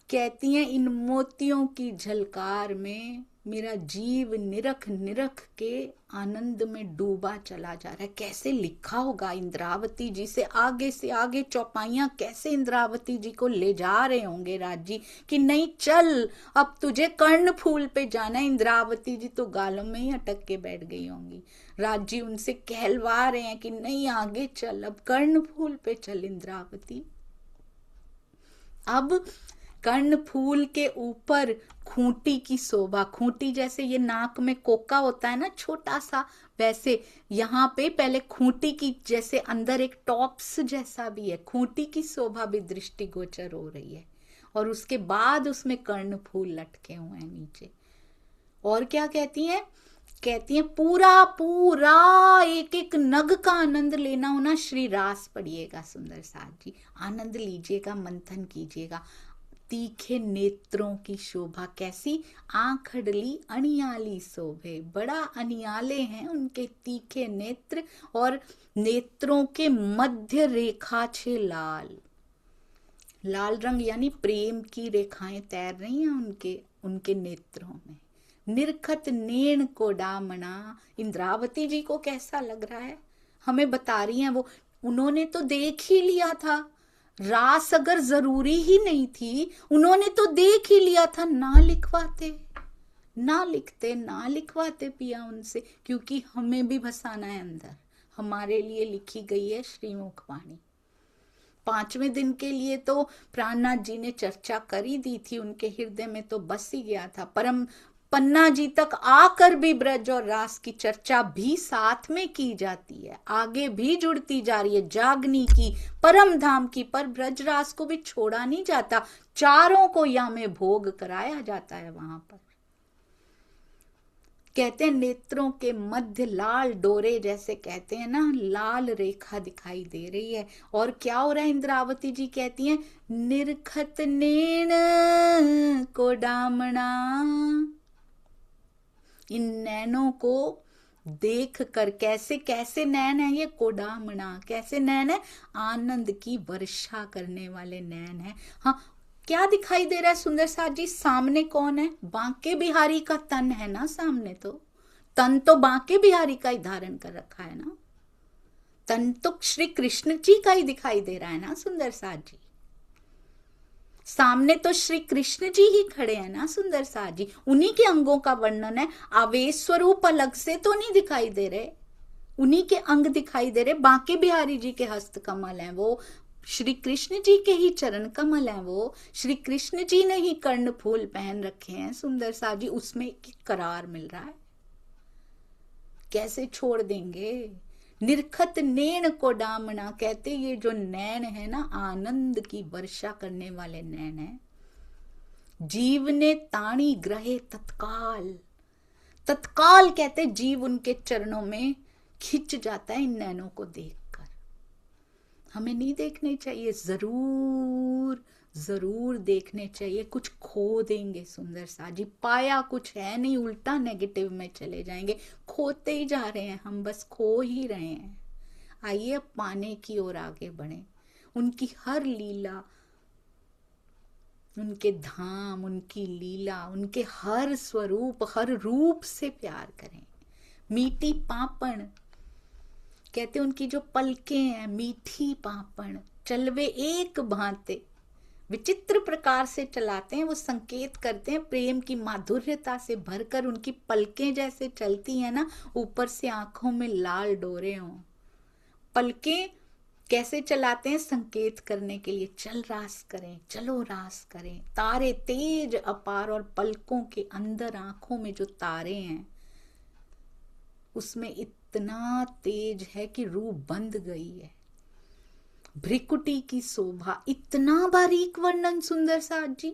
कहती हैं इन मोतियों की झलकार में मेरा जीव निरख निरख के आनंद में डूबा चला जा रहा है। कैसे लिखा होगा इंद्रावती जी से आगे चौपाइयां कैसे इंद्रावती जी को ले जा रहे होंगे राज जी कि नहीं चल अब तुझे कर्ण फूल पे जाना है। इंद्रावती जी तो गालों में ही अटक के बैठ गई होंगी। राज जी उनसे कहलवा रहे हैं कि नहीं आगे चल, अब कर्ण फूल पे चल इंद्रावती। अब कर्ण फूल के ऊपर खूंटी की शोभा, खूंटी जैसे ये नाक में कोका होता है ना छोटा सा, वैसे यहाँ पे पहले खूंटी की जैसे अंदर एक टॉप्स जैसा भी है, खूंटी की शोभा भी दृष्टिगोचर हो रही है। और उसके बाद उसमें कर्ण फूल लटके हुए हैं नीचे। और क्या कहती हैं? कहती हैं पूरा पूरा एक एक नग का आनंद लेना हो ना, श्री रास पढ़िएगा सुंदर साथ जी, आनंद लीजिएगा, मंथन कीजिएगा। तीखे नेत्रों की शोभा कैसी, आंख अडली अनियाली शोभे, बड़ा अनियाले हैं उनके तीखे नेत्र, और नेत्रों के मध्य रेखा छे लाल, लाल रंग यानी प्रेम की रेखाएं तैर रही हैं उनके नेत्रों में। निरखत नेण को डामना, इंद्रावती जी को कैसा लग रहा है हमें बता रही हैं वो, उन्होंने तो देख ही लिया था, रास अगर जरूरी ही नहीं थी उन्होंने तो देख ही लिया था, ना लिखवाते पिया उनसे, क्योंकि हमें भी बसाना है अंदर, हमारे लिए लिखी गई है श्रीमुख वाणी। 5वें दिन के लिए तो प्राणनाथ जी ने चर्चा कर ही दी थी, उनके हृदय में तो बस ही गया था। परम पन्ना जी तक आकर भी ब्रज और रास की चर्चा भी साथ में की जाती है, आगे भी जुड़ती जा रही है, जागनी की, परम धाम की, पर ब्रज रास को भी छोड़ा नहीं जाता, चारों को या में भोग कराया जाता है वहां पर। कहते हैं नेत्रों के मध्य लाल डोरे जैसे, कहते हैं ना लाल रेखा दिखाई दे रही है। और क्या हो रहा है? इंद्रावती जी कहती हैं निरखत नेण को डामना, इन नैनों को देख कर, कैसे कैसे नैन है ये, कोडामना कैसे नैन है, आनंद की वर्षा करने वाले नैन है। हाँ, क्या दिखाई दे रहा है सुंदर साथ जी? सामने कौन है? बांके बिहारी का तन है ना सामने, तो तन तो बांके बिहारी का ही धारण कर रखा है ना, तन तो श्री कृष्ण जी का ही दिखाई दे रहा है ना सुंदर साथ जी, सामने तो श्री कृष्ण जी ही खड़े हैं ना सुंदर साथ जी, उन्हीं के अंगों का वर्णन है, आवेश स्वरूप अलग से तो नहीं दिखाई दे रहे, उन्हीं के अंग दिखाई दे रहे। बांके बिहारी जी के हस्त कमल हैं वो, श्री कृष्ण जी के ही चरण कमल हैं वो, श्री कृष्ण जी ने ही कर्ण फूल पहन रखे हैं सुंदर साथ जी, उसमें करार मिल रहा है, कैसे छोड़ देंगे? निरखत नैन को डामना, कहते ये जो नैन है ना, आनंद की वर्षा करने वाले नैन है। जीव ने ताणी ग्रहे तत्काल, तत्काल कहते जीव उनके चरणों में खिंच जाता है इन नैनों को देखकर। हमें नहीं देखने चाहिए, जरूर जरूर देखने चाहिए, कुछ खो देंगे सुंदर सा जी, पाया कुछ है नहीं, उल्टा नेगेटिव में चले जाएंगे, खोते ही जा रहे हैं हम, बस खो ही रहे हैं। आइए अब पाने की ओर आगे बढ़े, उनकी हर लीला, उनके धाम, उनकी लीला, उनके हर स्वरूप, हर रूप से प्यार करें। मीठी पापण, कहते उनकी जो पलकें हैं मीठी पापण, चलवे एक भांते, विचित्र प्रकार से चलाते हैं, वो संकेत करते हैं प्रेम की माधुर्यता से भरकर, उनकी पलकें जैसे चलती हैं ना, ऊपर से आंखों में लाल डोरे हों। पलकें कैसे चलाते हैं? संकेत करने के लिए, चल रास करें, चलो रास करें। तारे तेज अपार, और पलकों के अंदर आंखों में जो तारे हैं उसमें इतना तेज है कि रूह बंद गई है। भ्रिकुटी की शोभा, इतना बारीक वर्णन सुंदर साथ जी,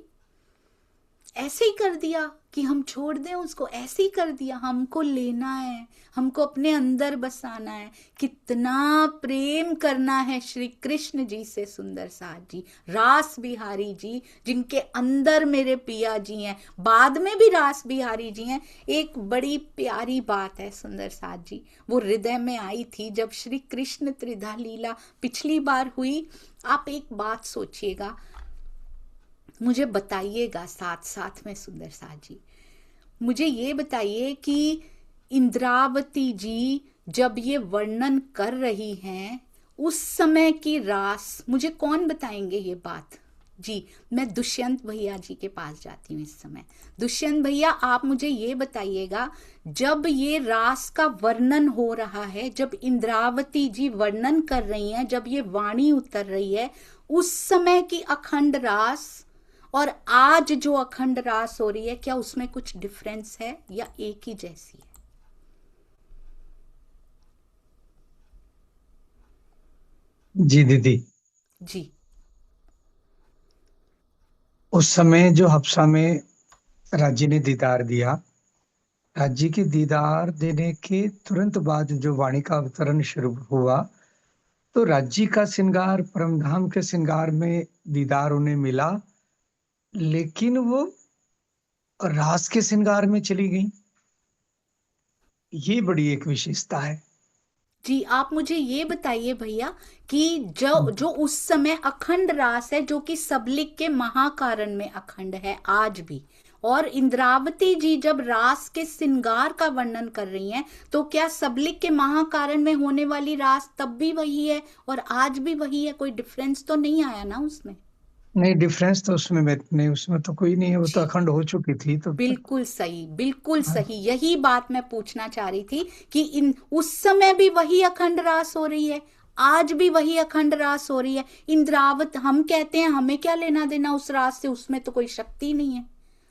ऐसे ही कर दिया कि हम छोड़ दें उसको, ऐसे ही कर दिया। हमको लेना है, हमको अपने अंदर बसाना है। कितना प्रेम करना है श्री कृष्ण जी से, सुंदर साथ जी, रास बिहारी जी, जिनके अंदर मेरे पिया जी हैं, बाद में भी रास बिहारी जी हैं। एक बड़ी प्यारी बात है सुंदर साथ जी, वो हृदय में आई थी जब श्री कृष्ण त्रिधा लीला पिछली बार हुई। आप एक बात सोचिएगा, मुझे बताइएगा साथ साथ में सुंदर साथ जी, मुझे ये बताइए कि इंद्रावती जी जब ये वर्णन कर रही हैं उस समय की रास, मुझे कौन बताएंगे ये बात? जी, मैं दुष्यंत भैया जी के पास जाती हूँ इस समय। दुष्यंत भैया, आप मुझे ये बताइएगा, जब ये रास का वर्णन हो रहा है, जब इंद्रावती जी वर्णन कर रही हैं, जब ये वाणी उतर रही है, उस समय की अखंड रास और आज जो अखंड रास हो रही है, क्या उसमें कुछ डिफरेंस है या एक ही जैसी है? जी दीदी, जी उस समय जो हफ्सा में राज्य ने दीदार दिया, राज्य के दीदार देने के तुरंत बाद जो वाणी का अवतरण शुरू हुआ, तो राज्य का श्रृंगार, परमधाम के श्रृंगार में दीदार उन्हें मिला, लेकिन वो रास के श्रृंगार में चली गई। ये बड़ी एक विशेषता है। जी, आप मुझे ये बताइए भैया कि जो जो उस समय अखंड रास है, जो कि सबलिक के महाकारण में अखंड है आज भी, और इंद्रावती जी जब रास के श्रृंगार का वर्णन कर रही हैं, तो क्या सबलिक के महाकारण में होने वाली रास तब भी वही है और आज भी वही है? कोई डिफरेंस तो नहीं आया ना उसमें? नहीं, डिफरेंस तो उसमें नहीं, उसमें तो कोई नहीं है, वो तो जी, अखंड हो चुकी थी तो। बिल्कुल सही, बिल्कुल हाँ। सही, यही बात मैं पूछना चाह रही थी कि इन उस समय भी वही अखंड रास हो रही है, आज भी वही अखंड रास हो रही है। इंद्रावत, हम कहते हैं हमें क्या लेना देना उस रास से, उसमें तो कोई शक्ति नहीं है।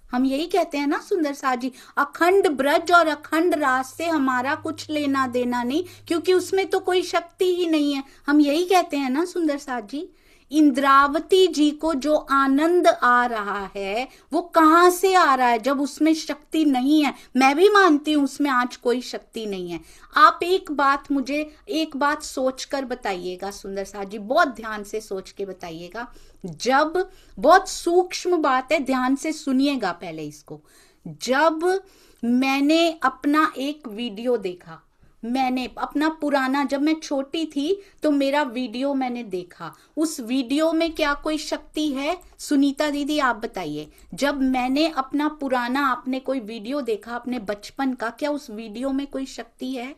हम यही कहते हैं ना सुंदर साथ जी, अखंड ब्रज और अखंड रास से हमारा कुछ लेना देना नहीं, क्योंकि उसमें तो कोई शक्ति ही नहीं है। हम यही कहते हैं ना सुंदर साथ जी। इंद्रावती जी को जो आनंद आ रहा है वो कहां से आ रहा है, जब उसमें शक्ति नहीं है? मैं भी मानती हूं उसमें आज कोई शक्ति नहीं है। आप एक बात मुझे, एक बात सोच कर बताइएगा सुंदर साथ जी, बहुत ध्यान से सोच के बताइएगा। जब, बहुत सूक्ष्म बात है, ध्यान से सुनिएगा पहले इसको। जब मैंने अपना एक वीडियो देखा, मैंने अपना पुराना, जब मैं छोटी थी तो मेरा वीडियो मैंने देखा, उस वीडियो में क्या कोई शक्ति है? सुनीता दीदी आप बताइए, जब मैंने अपना पुराना, आपने कोई वीडियो देखा अपने बचपन का, क्या उस वीडियो में कोई शक्ति है?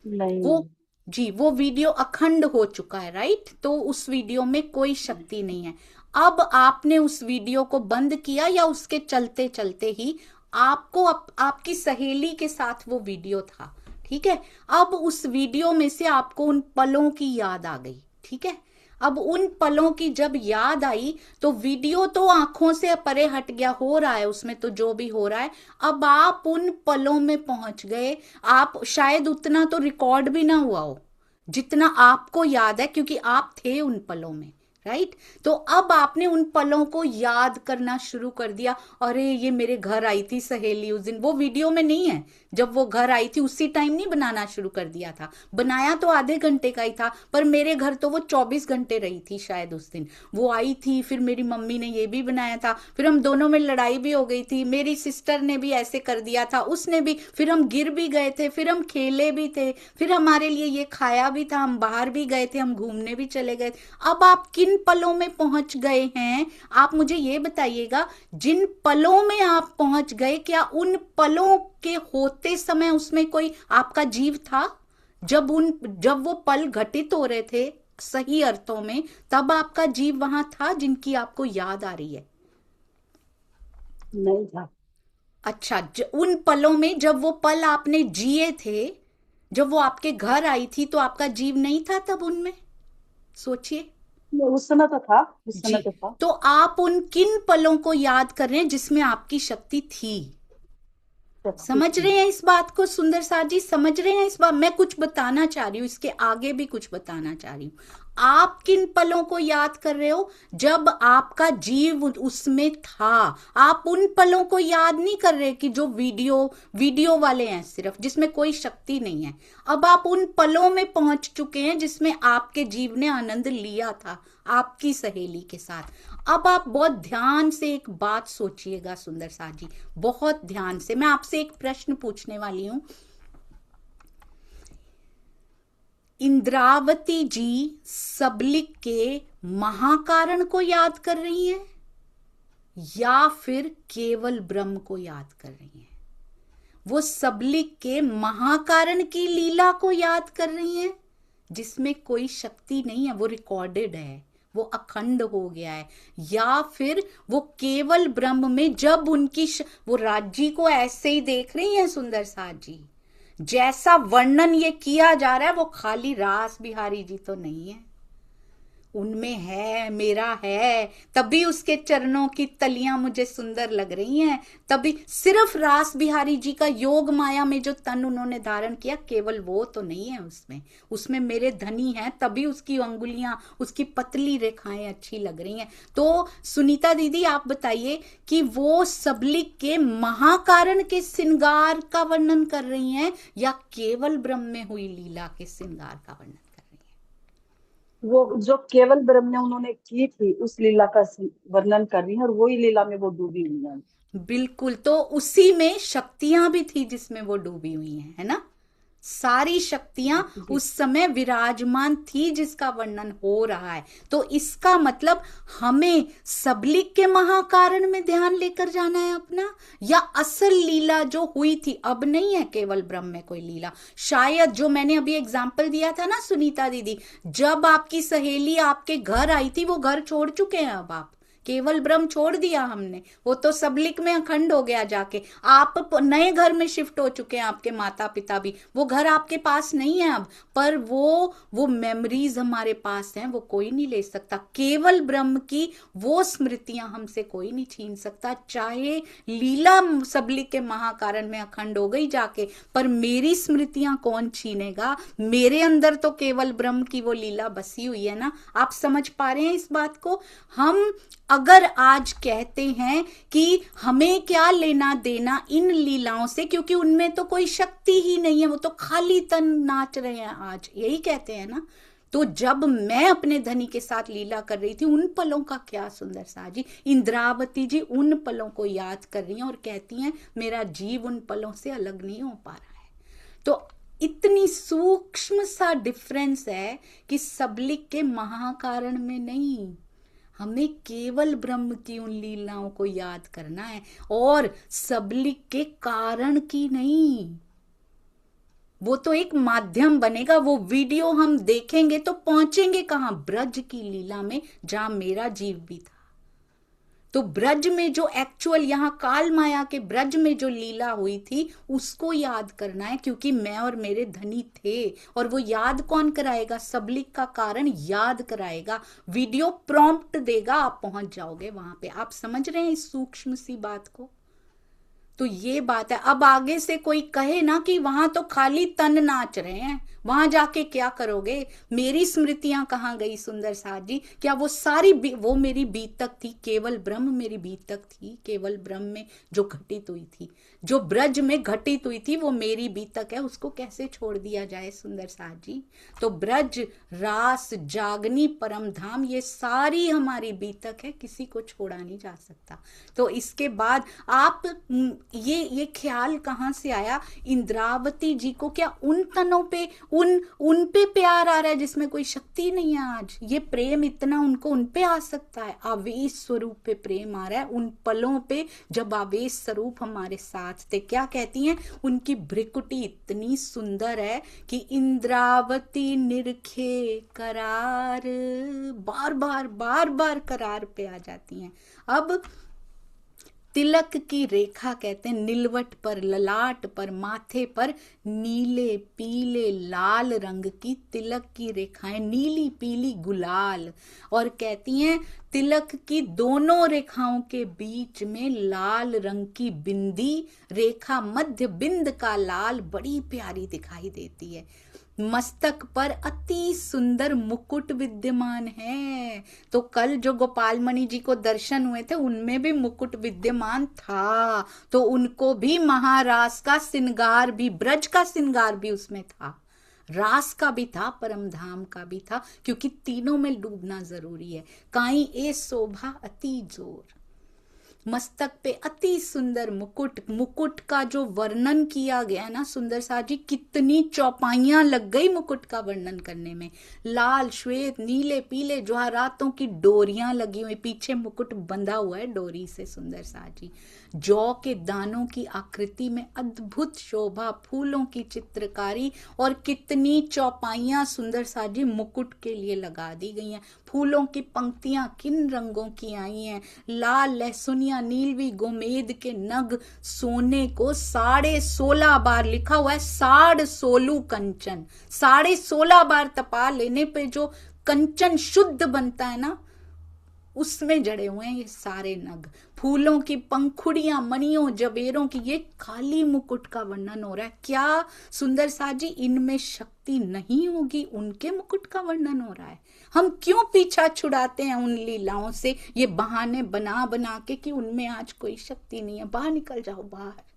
नहीं। वो, जी, वो वीडियो अखंड हो चुका है, राइट? तो उस वीडियो में कोई शक्ति नहीं है। अब आपने उस वीडियो को बंद किया या उसके चलते चलते ही आपको आपकी सहेली के साथ वो वीडियो था, ठीक है? अब उस वीडियो में से आपको उन पलों की याद आ गई, ठीक है? अब उन पलों की जब याद आई तो वीडियो तो आंखों से परे हट गया, हो रहा है उसमें तो जो भी हो रहा है, अब आप उन पलों में पहुंच गए। आप शायद उतना तो रिकॉर्ड भी ना हुआ हो जितना आपको याद है, क्योंकि आप थे उन पलों में, राइट? तो अब आपने उन पलों को याद करना शुरू कर दिया। अरे ये मेरे घर आई थी सहेली उस दिन, वो वीडियो में नहीं है, जब वो घर आई थी उसी टाइम नहीं बनाना शुरू कर दिया था, बनाया तो आधे घंटे का ही था, पर मेरे घर तो वो 24 घंटे रही थी शायद उस दिन। वो आई थी, फिर मेरी मम्मी ने ये भी बनाया था, फिर हम दोनों में लड़ाई भी हो गई थी, मेरी सिस्टर ने भी ऐसे कर दिया था, उसने भी, फिर हम गिर भी गए थे, फिर हम खेले भी थे, फिर हमारे लिए ये खाया भी था, हम बाहर भी गए थे, हम घूमने भी चले गए। अब आप किन पलों में पहुंच गए हैं? आप मुझे ये बताइएगा, जिन पलों में आप पहुंच गए, क्या उन पलों के होते समय उसमें कोई आपका जीव था? जब वो पल घटित हो रहे थे सही अर्थों में, तब आपका जीव वहां था जिनकी आपको याद आ रही है? नहीं था। अच्छा, उन पलों में जब वो पल आपने जिए थे, जब वो आपके घर आई थी, तो आपका जीव नहीं था तब उनमें? सोचिए। नहीं, उस समय तो था, उस जी, समय तो था। तो आप उन किन पलों को याद कर रहे हैं जिसमें आपकी शक्ति थी? समझ रहे हैं इस बात को सुंदर साथ जी? समझ रहे हैं इस बात? मैं कुछ बताना चाह रही हूँ, इसके आगे भी कुछ बताना चाह रही हूँ। आप किन पलों को याद कर रहे हो? जब आपका जीव उसमें था। आप उन पलों को याद नहीं कर रहे कि जो वीडियो वाले हैं सिर्फ, जिसमें कोई शक्ति नहीं है। अब आप उन पलों में पहुंच चुके हैं जिसमें आपके जीव ने आनंद लिया था आपकी सहेली के साथ। अब आप बहुत ध्यान से एक बात सोचिएगा सुंदर साथ जी, बहुत ध्यान से। मैं आपसे एक प्रश्न पूछने वाली हूं। इंद्रावती जी सबलिक के महाकारण को याद कर रही हैं या फिर केवल ब्रह्म को याद कर रही हैं? वो सबलिक के महाकारण की लीला को याद कर रही हैं जिसमें कोई शक्ति नहीं है, वो रिकॉर्डेड है, वो अखंड हो गया है, या फिर वो केवल ब्रह्म में जब उनकी वो राज्य को ऐसे ही देख रही हैं सुंदर साथ जी? जैसा वर्णन ये किया जा रहा है वो खाली रास बिहारी जी तो नहीं है, उनमें है, मेरा है, तभी उसके चरणों की तलियां मुझे सुंदर लग रही हैं। तभी सिर्फ रास बिहारी जी का योग माया में जो तन उन्होंने धारण किया, केवल वो तो नहीं है उसमें मेरे धनी हैं, तभी उसकी अंगुलियां, उसकी पतली रेखाएं अच्छी लग रही हैं। तो सुनीता दीदी आप बताइए कि वो सबलिक के महाकारण के श्रृंगार का वर्णन कर रही हैं या केवल ब्रह्म में हुई लीला के श्रृंगार का वर्णन? वो जो केवल ब्रह्म ने उन्होंने की थी उस लीला का वर्णन कर रही है, और वही लीला में वो डूबी हुई है। बिल्कुल, तो उसी में शक्तियां भी थी जिसमें वो डूबी हुई हैं, है ना? सारी शक्तियां उस समय विराजमान थी जिसका वर्णन हो रहा है। तो इसका मतलब हमें सबलिक के महाकारण में ध्यान लेकर जाना है अपना, या असल लीला जो हुई थी, अब नहीं है केवल ब्रह्म में कोई लीला। शायद जो मैंने अभी एग्जाम्पल दिया था ना सुनीता दीदी, जब आपकी सहेली आपके घर आई थी, वो घर छोड़ चुके हैं अब आप, केवल ब्रह्म छोड़ दिया हमने, वो तो सबलिक में अखंड हो गया जाके। आप नए घर में शिफ्ट हो चुके हैं, आपके माता पिता भी, वो घर आपके पास नहीं है अब, पर वो मेमोरीज हमारे पास हैं, वो कोई नहीं ले सकता। केवल ब्रह्म की वो स्मृतियां हमसे कोई नहीं छीन सकता, चाहे लीला सबलिक के महाकारण में अखंड हो गई जाके, पर मेरी स्मृतियां कौन छीनेगा? मेरे अंदर तो केवल ब्रह्म की वो लीला बसी हुई है ना। आप समझ पा रहे हैं इस बात को? हम अगर आज कहते हैं कि हमें क्या लेना देना इन लीलाओं से, क्योंकि उनमें तो कोई शक्ति ही नहीं है, वो तो खाली तन नाच रहे हैं, आज यही कहते हैं ना। तो जब मैं अपने धनी के साथ लीला कर रही थी, उन पलों का क्या सुंदर सा जी, इंद्रावती जी उन पलों को याद कर रही हैं और कहती हैं मेरा जीव उन पलों से अलग नहीं हो पा रहा है। तो इतनी सूक्ष्म सा डिफरेंस है कि सबलिक के महाकारण में नहीं, हमें केवल ब्रह्म की उन लीलाओं को याद करना है, और सबलिक के कारण की नहीं। वो तो एक माध्यम बनेगा, वो वीडियो हम देखेंगे तो पहुंचेंगे कहां? ब्रज की लीला में, जहां मेरा जीव भी था। तो ब्रज में जो एक्चुअल, यहाँ काल माया के ब्रज में जो लीला हुई थी उसको याद करना है, क्योंकि मैं और मेरे धनी थे। और वो याद कौन कराएगा? सबलिक का कारण याद कराएगा, वीडियो प्रॉम्प्ट देगा, आप पहुंच जाओगे वहां पे। आप समझ रहे हैं इस सूक्ष्म सी बात को? तो ये बात है। अब आगे से कोई कहे ना कि वहां तो खाली तन नाच रहे हैं, वहां जाके क्या करोगे? मेरी स्मृतियां कहाँ गई सुंदर साथ जी? क्या वो सारी वो मेरी बीतक थी? केवल ब्रह्म मेरी बीतक थी, केवल ब्रह्म में जो घटित हुई थी, जो ब्रज में घटित हुई थी, वो मेरी बीतक है, उसको कैसे छोड़ दिया जाए सुंदर साथ जी? तो ब्रज, रास, जागनी, परम धाम, ये सारी हमारी बीतक है, किसी को छोड़ा नहीं जा सकता। तो इसके बाद आप ये ख्याल कहाँ से आया? इंद्रावती जी को क्या उन तनों पे, उन पे प्यार आ रहा है जिसमें कोई शक्ति नहीं है? आज ये प्रेम इतना उनको उन पे आ सकता है? आवेश स्वरूप पे प्रेम आ रहा है, उन पलों पे जब आवेश स्वरूप हमारे साथ थे। क्या कहती हैं? उनकी भ्रिकुटी इतनी सुंदर है कि इंद्रावती निरखे करार, बार बार करार पे आ जाती हैं। अब तिलक की रेखा कहते हैं, नीलवट पर, ललाट पर, माथे पर नीले पीले लाल रंग की तिलक की रेखाएं, नीली पीली गुलाल। और कहती हैं तिलक की दोनों रेखाओं के बीच में लाल रंग की बिंदी रेखा, मध्य बिंद का लाल बड़ी प्यारी दिखाई देती है। मस्तक पर अति सुंदर मुकुट विद्यमान है। तो कल जो गोपाल मणि जी को दर्शन हुए थे उनमें भी मुकुट विद्यमान था, तो उनको भी महारास का श्रृंगार भी, ब्रज का श्रृंगार भी उसमें था, रास का भी था, परम धाम का भी था, क्योंकि तीनों में डूबना जरूरी है। काई ए शोभा अति जोर, मस्तक पे अति सुंदर मुकुट। मुकुट का जो वर्णन किया गया ना सुंदर साथ जी, कितनी चौपाइयां लग गई मुकुट का वर्णन करने में। लाल श्वेत नीले पीले ज्वारातों की डोरियां लगी हुई, पीछे मुकुट बंधा हुआ है डोरी से सुंदर साथ जी। जौ के दानों की आकृति में अद्भुत शोभा, फूलों की चित्रकारी, और कितनी चौपाइयां सुंदर साथ जी मुकुट के लिए लगा दी गई हैं। फूलों की पंक्तियां किन रंगों की आई हैं, लाल, लहसुनिया, नीलवी, गोमेद के नग, सोने को 16.5 बार लिखा हुआ है, 16.5 कंचन, 16.5 बार तपा लेने पे जो कंचन शुद्ध बनता है ना, उसमें जड़े हुए हैं ये सारे नग। फूलों की पंखुड़ियां, मणियों, जबेरों की, ये खाली मुकुट का वर्णन हो रहा है। क्या सुंदर साथ जी इनमें शक्ति नहीं होगी, उनके मुकुट का वर्णन हो रहा है। हम क्यों पीछा छुड़ाते हैं उन लीलाओं से, ये बहाने बना बना के कि उनमें आज कोई शक्ति नहीं है, बाहर निकल जाओ बाहर।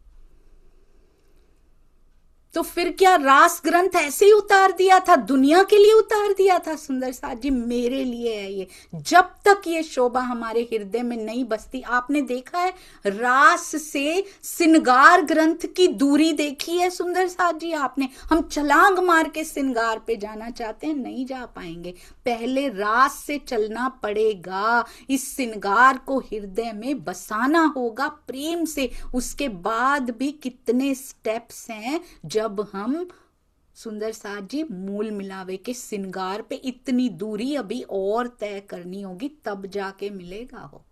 तो फिर क्या रास ग्रंथ ऐसे ही उतार दिया था, दुनिया के लिए उतार दिया था सुंदर साथ जी? मेरे लिए है ये। जब तक ये शोभा हमारे हृदय में नहीं बसती, आपने देखा है रास से श्रृंगार ग्रंथ की दूरी देखी है सुंदर साथ जी आपने? हम छलांग मार के श्रृंगार पे जाना चाहते हैं, नहीं जा पाएंगे। पहले रास से चलना पड़ेगा, इस श्रृंगार को हृदय में बसाना होगा प्रेम से। उसके बाद भी कितने स्टेप्स हैं जब हम सुंदर साथ जी मूल मिलावे के श्रृंगार पे इतनी दूरी अभी और तय करनी होगी, तब जाके मिलेगा हो।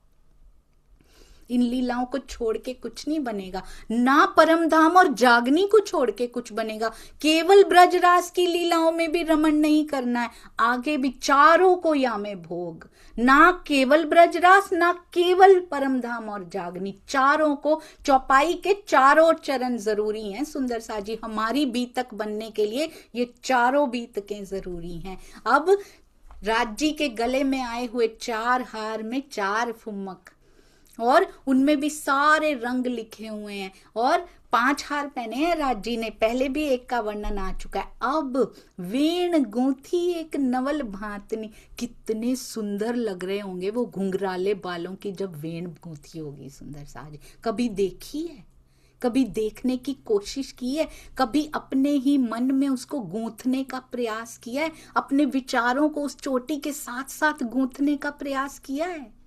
इन लीलाओं को छोड़ के कुछ नहीं बनेगा, ना परम धाम और जागनी को छोड़ के कुछ बनेगा। केवल ब्रजरास की लीलाओं में भी रमण नहीं करना है, आगे भी चारों को यामे भोग, ना केवल ब्रजरास ना केवल परम धाम और जागनी, चारों को, चौपाई के चारों चरण जरूरी हैं सुंदर साथ जी। हमारी बीतक बनने के लिए ये चारों बीतकें जरूरी हैं। अब राज जी के गले में आए हुए 4 हार में 4 फुम्मक, और उनमें भी सारे रंग लिखे हुए हैं, और 5 हार पहने हैं राज जी ने, पहले भी एक का वर्णन आ चुका है। अब वेण गूंथी एक नवल भांतनी, कितने सुंदर लग रहे होंगे वो घुंघराले बालों की जब वेण गूंथी होगी सुंदर साज। कभी देखी है, कभी देखने की कोशिश की है, कभी अपने ही मन में उसको गूंथने का प्रयास किया है, अपने विचारों को उस चोटी के साथ साथ गूंथने का प्रयास किया है?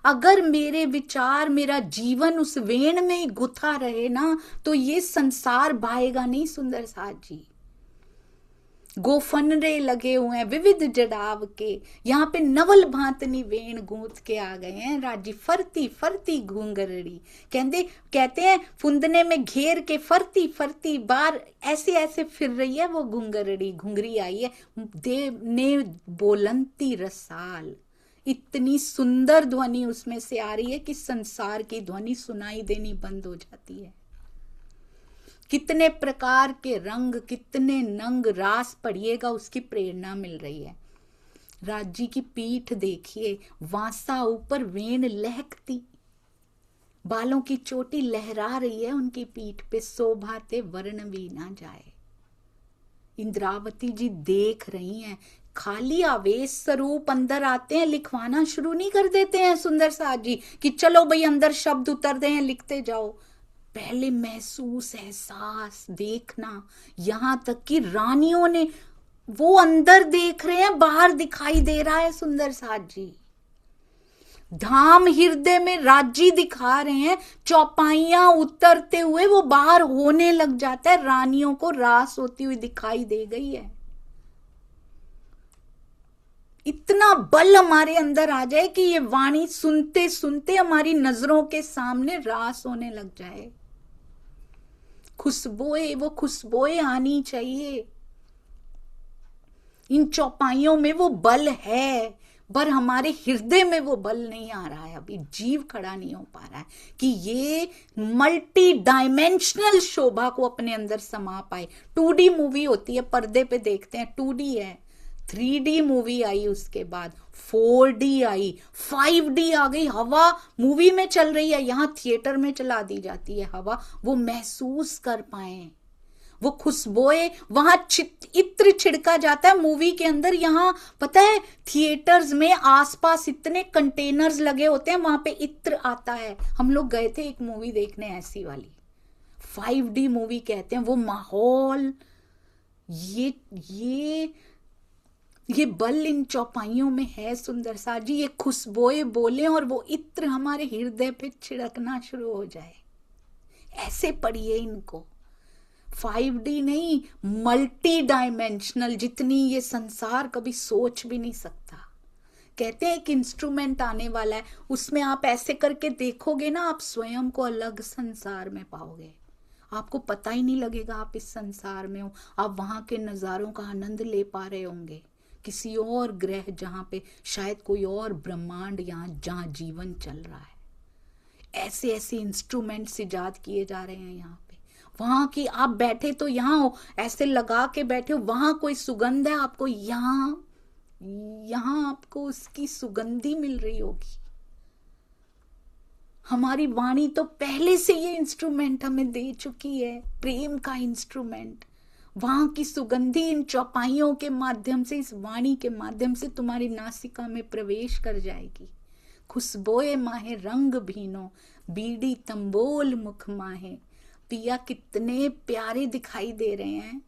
अगर मेरे विचार, मेरा जीवन उस वेण में ही गुथा रहे ना, तो ये संसार भाएगा नहीं सुंदर साथ जी। गोफनरे लगे हुए हैं विविध जड़ाव के, यहाँ पे नवल भांतनी वेण गूंथ के आ गए हैं राजी। फरती फरती घुंगरड़ी, कहते हैं फुंदने में घेर के फरती फरती बार ऐसे ऐसे फिर रही है वो घुंगरड़ी, घुंगरी आई है। देव ने बोलंती रसाल, इतनी सुंदर ध्वनि उसमें से आ रही है कि संसार की ध्वनि सुनाई देनी बंद हो जाती है। कितने प्रकार के रंग, कितने नंग, रास पढ़िएगा उसकी प्रेरणा मिल रही है। राज्य की पीठ देखिए, वासा ऊपर वेण लहकती, बालों की चोटी लहरा रही है उनकी पीठ पे, शोभाते वर्ण भी ना जाए। इंद्रावती जी देख रही हैं, खाली आवेश स्वरूप अंदर आते हैं, लिखवाना शुरू नहीं कर देते हैं सुंदर साथ जी कि चलो भाई अंदर शब्द उतरते हैं लिखते जाओ। पहले महसूस, एहसास, देखना, यहां तक कि रानियों ने वो अंदर देख रहे हैं, बाहर दिखाई दे रहा है सुंदर साथ जी। धाम हृदय में राज्य दिखा रहे हैं, चौपाइयां उतरते हुए वो बाहर होने लग जाता है, रानियों को रास होती हुई दिखाई दे गई है। इतना बल हमारे अंदर आ जाए कि ये वाणी सुनते सुनते हमारी नजरों के सामने रास होने लग जाए। खुशबुएं, वो खुशबुएं आनी चाहिए। इन चौपाइयों में वो बल है, पर हमारे हृदय में वो बल नहीं आ रहा है। अभी जीव खड़ा नहीं हो पा रहा है कि ये मल्टी डायमेंशनल शोभा को अपने अंदर समा पाए। 2D मूवी होती है, पर्दे पे देखते हैं, 2D है। 3D मूवी आई, उसके बाद 4D आई, 5D आ गई। हवा मूवी में चल रही है, यहाँ थिएटर में चला दी जाती है हवा, वो महसूस कर पाए। वो खुशबुएं, वहां इत्र छिड़का जाता है मूवी के अंदर। यहाँ पता है थिएटर्स में आसपास इतने कंटेनर्स लगे होते हैं, वहां पे इत्र आता है। हम लोग गए थे एक मूवी देखने ऐसी वाली, 5D मूवी कहते हैं। वो माहौल, ये बल इन चौपाइयों में है सुंदर सा जी। ये खुशबुएं बोले और वो इत्र हमारे हृदय पे छिड़कना शुरू हो जाए। ऐसे पढ़िए इनको। 5D नहीं, मल्टी डायमेंशनल, जितनी ये संसार कभी सोच भी नहीं सकता। कहते हैं एक इंस्ट्रूमेंट आने वाला है, उसमें आप ऐसे करके देखोगे ना, आप स्वयं को अलग संसार में पाओगे। आपको पता ही नहीं लगेगा आप इस संसार में हो। आप वहां के नजारों का आनंद ले पा रहे होंगे, किसी और ग्रह, जहां पे शायद कोई और ब्रह्मांड, जहां जीवन चल रहा है। ऐसे ऐसे इंस्ट्रूमेंट्स इजाद किए जा रहे हैं यहाँ पे। वहां की आप बैठे तो यहाँ हो, ऐसे लगा के बैठे हो, वहां कोई सुगंध है आपको, यहाँ आपको उसकी सुगंधी मिल रही होगी। हमारी वाणी तो पहले से ये इंस्ट्रूमेंट हमें दे चुकी है, प्रेम का इंस्ट्रूमेंट। वहां की सुगंधी इन चौपाइयों के माध्यम से, इस वाणी के माध्यम से तुम्हारी नासिका में प्रवेश कर जाएगी। खुशबोए माहे रंग भीनो, बीड़ी तंबोल मुख माहे। पिया कितने प्यारे दिखाई दे रहे हैं।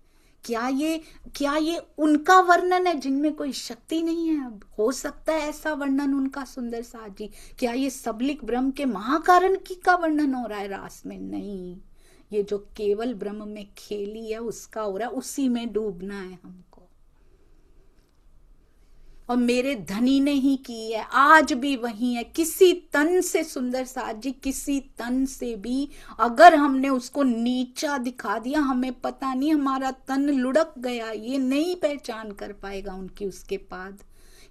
क्या ये उनका वर्णन है जिनमें कोई शक्ति नहीं है? अब हो सकता है ऐसा वर्णन उनका सुंदर सा जी। क्या ये सबलिक ब्रह्म के महाकारण की का वर्णन हो रहा है रास में? नहीं, ये जो केवल ब्रह्म में खेली है उसका हो रहा है, उसी में डूबना है हमको। और मेरे धनी ने ही की है, आज भी वही है। किसी तन से सुंदर साथ जी, किसी तन से भी अगर हमने उसको नीचा दिखा दिया, हमें पता नहीं, हमारा तन लुढ़क गया, ये नहीं पहचान कर पाएगा उनकी उसके बाद।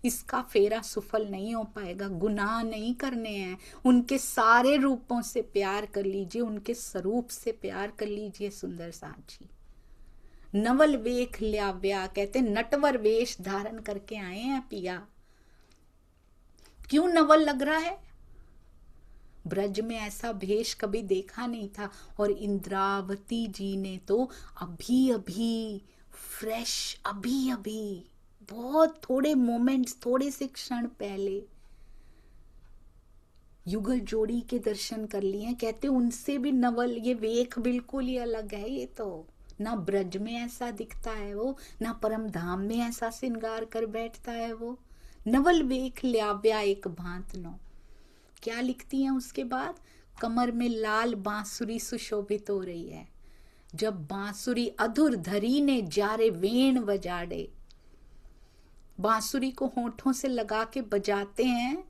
इसका फेरा सफल नहीं हो पाएगा। गुनाह नहीं करने हैं, उनके सारे रूपों से प्यार कर लीजिए, उनके स्वरूप से प्यार कर लीजिए सुंदर साथ जी। नवल वेख ल्याव्या, कहते नटवर वेश धारण करके आए हैं पिया। क्यों नवल लग रहा है? ब्रज में ऐसा भेष कभी देखा नहीं था। और इंद्रावती जी ने तो अभी अभी फ्रेश, अभी अभी बहुत थोड़े मोमेंट्स, थोड़े से क्षण पहले युगल जोड़ी के दर्शन कर लिए हैं। कहते उनसे भी नवल, ये वेख बिल्कुल ही अलग है। ये तो ना ब्रज में ऐसा दिखता है वो, ना परम धाम में ऐसा श्रृंगार कर बैठता है वो। नवल वेख ल्याव्या एक भांत नो। क्या लिखती हैं उसके बाद? कमर में लाल बांसुरी सुशोभित हो रही है। जब बांसुरी अधुर धरी ने जारे वेण बजाड़े, बांसुरी को होठों से लगा के बजाते हैं,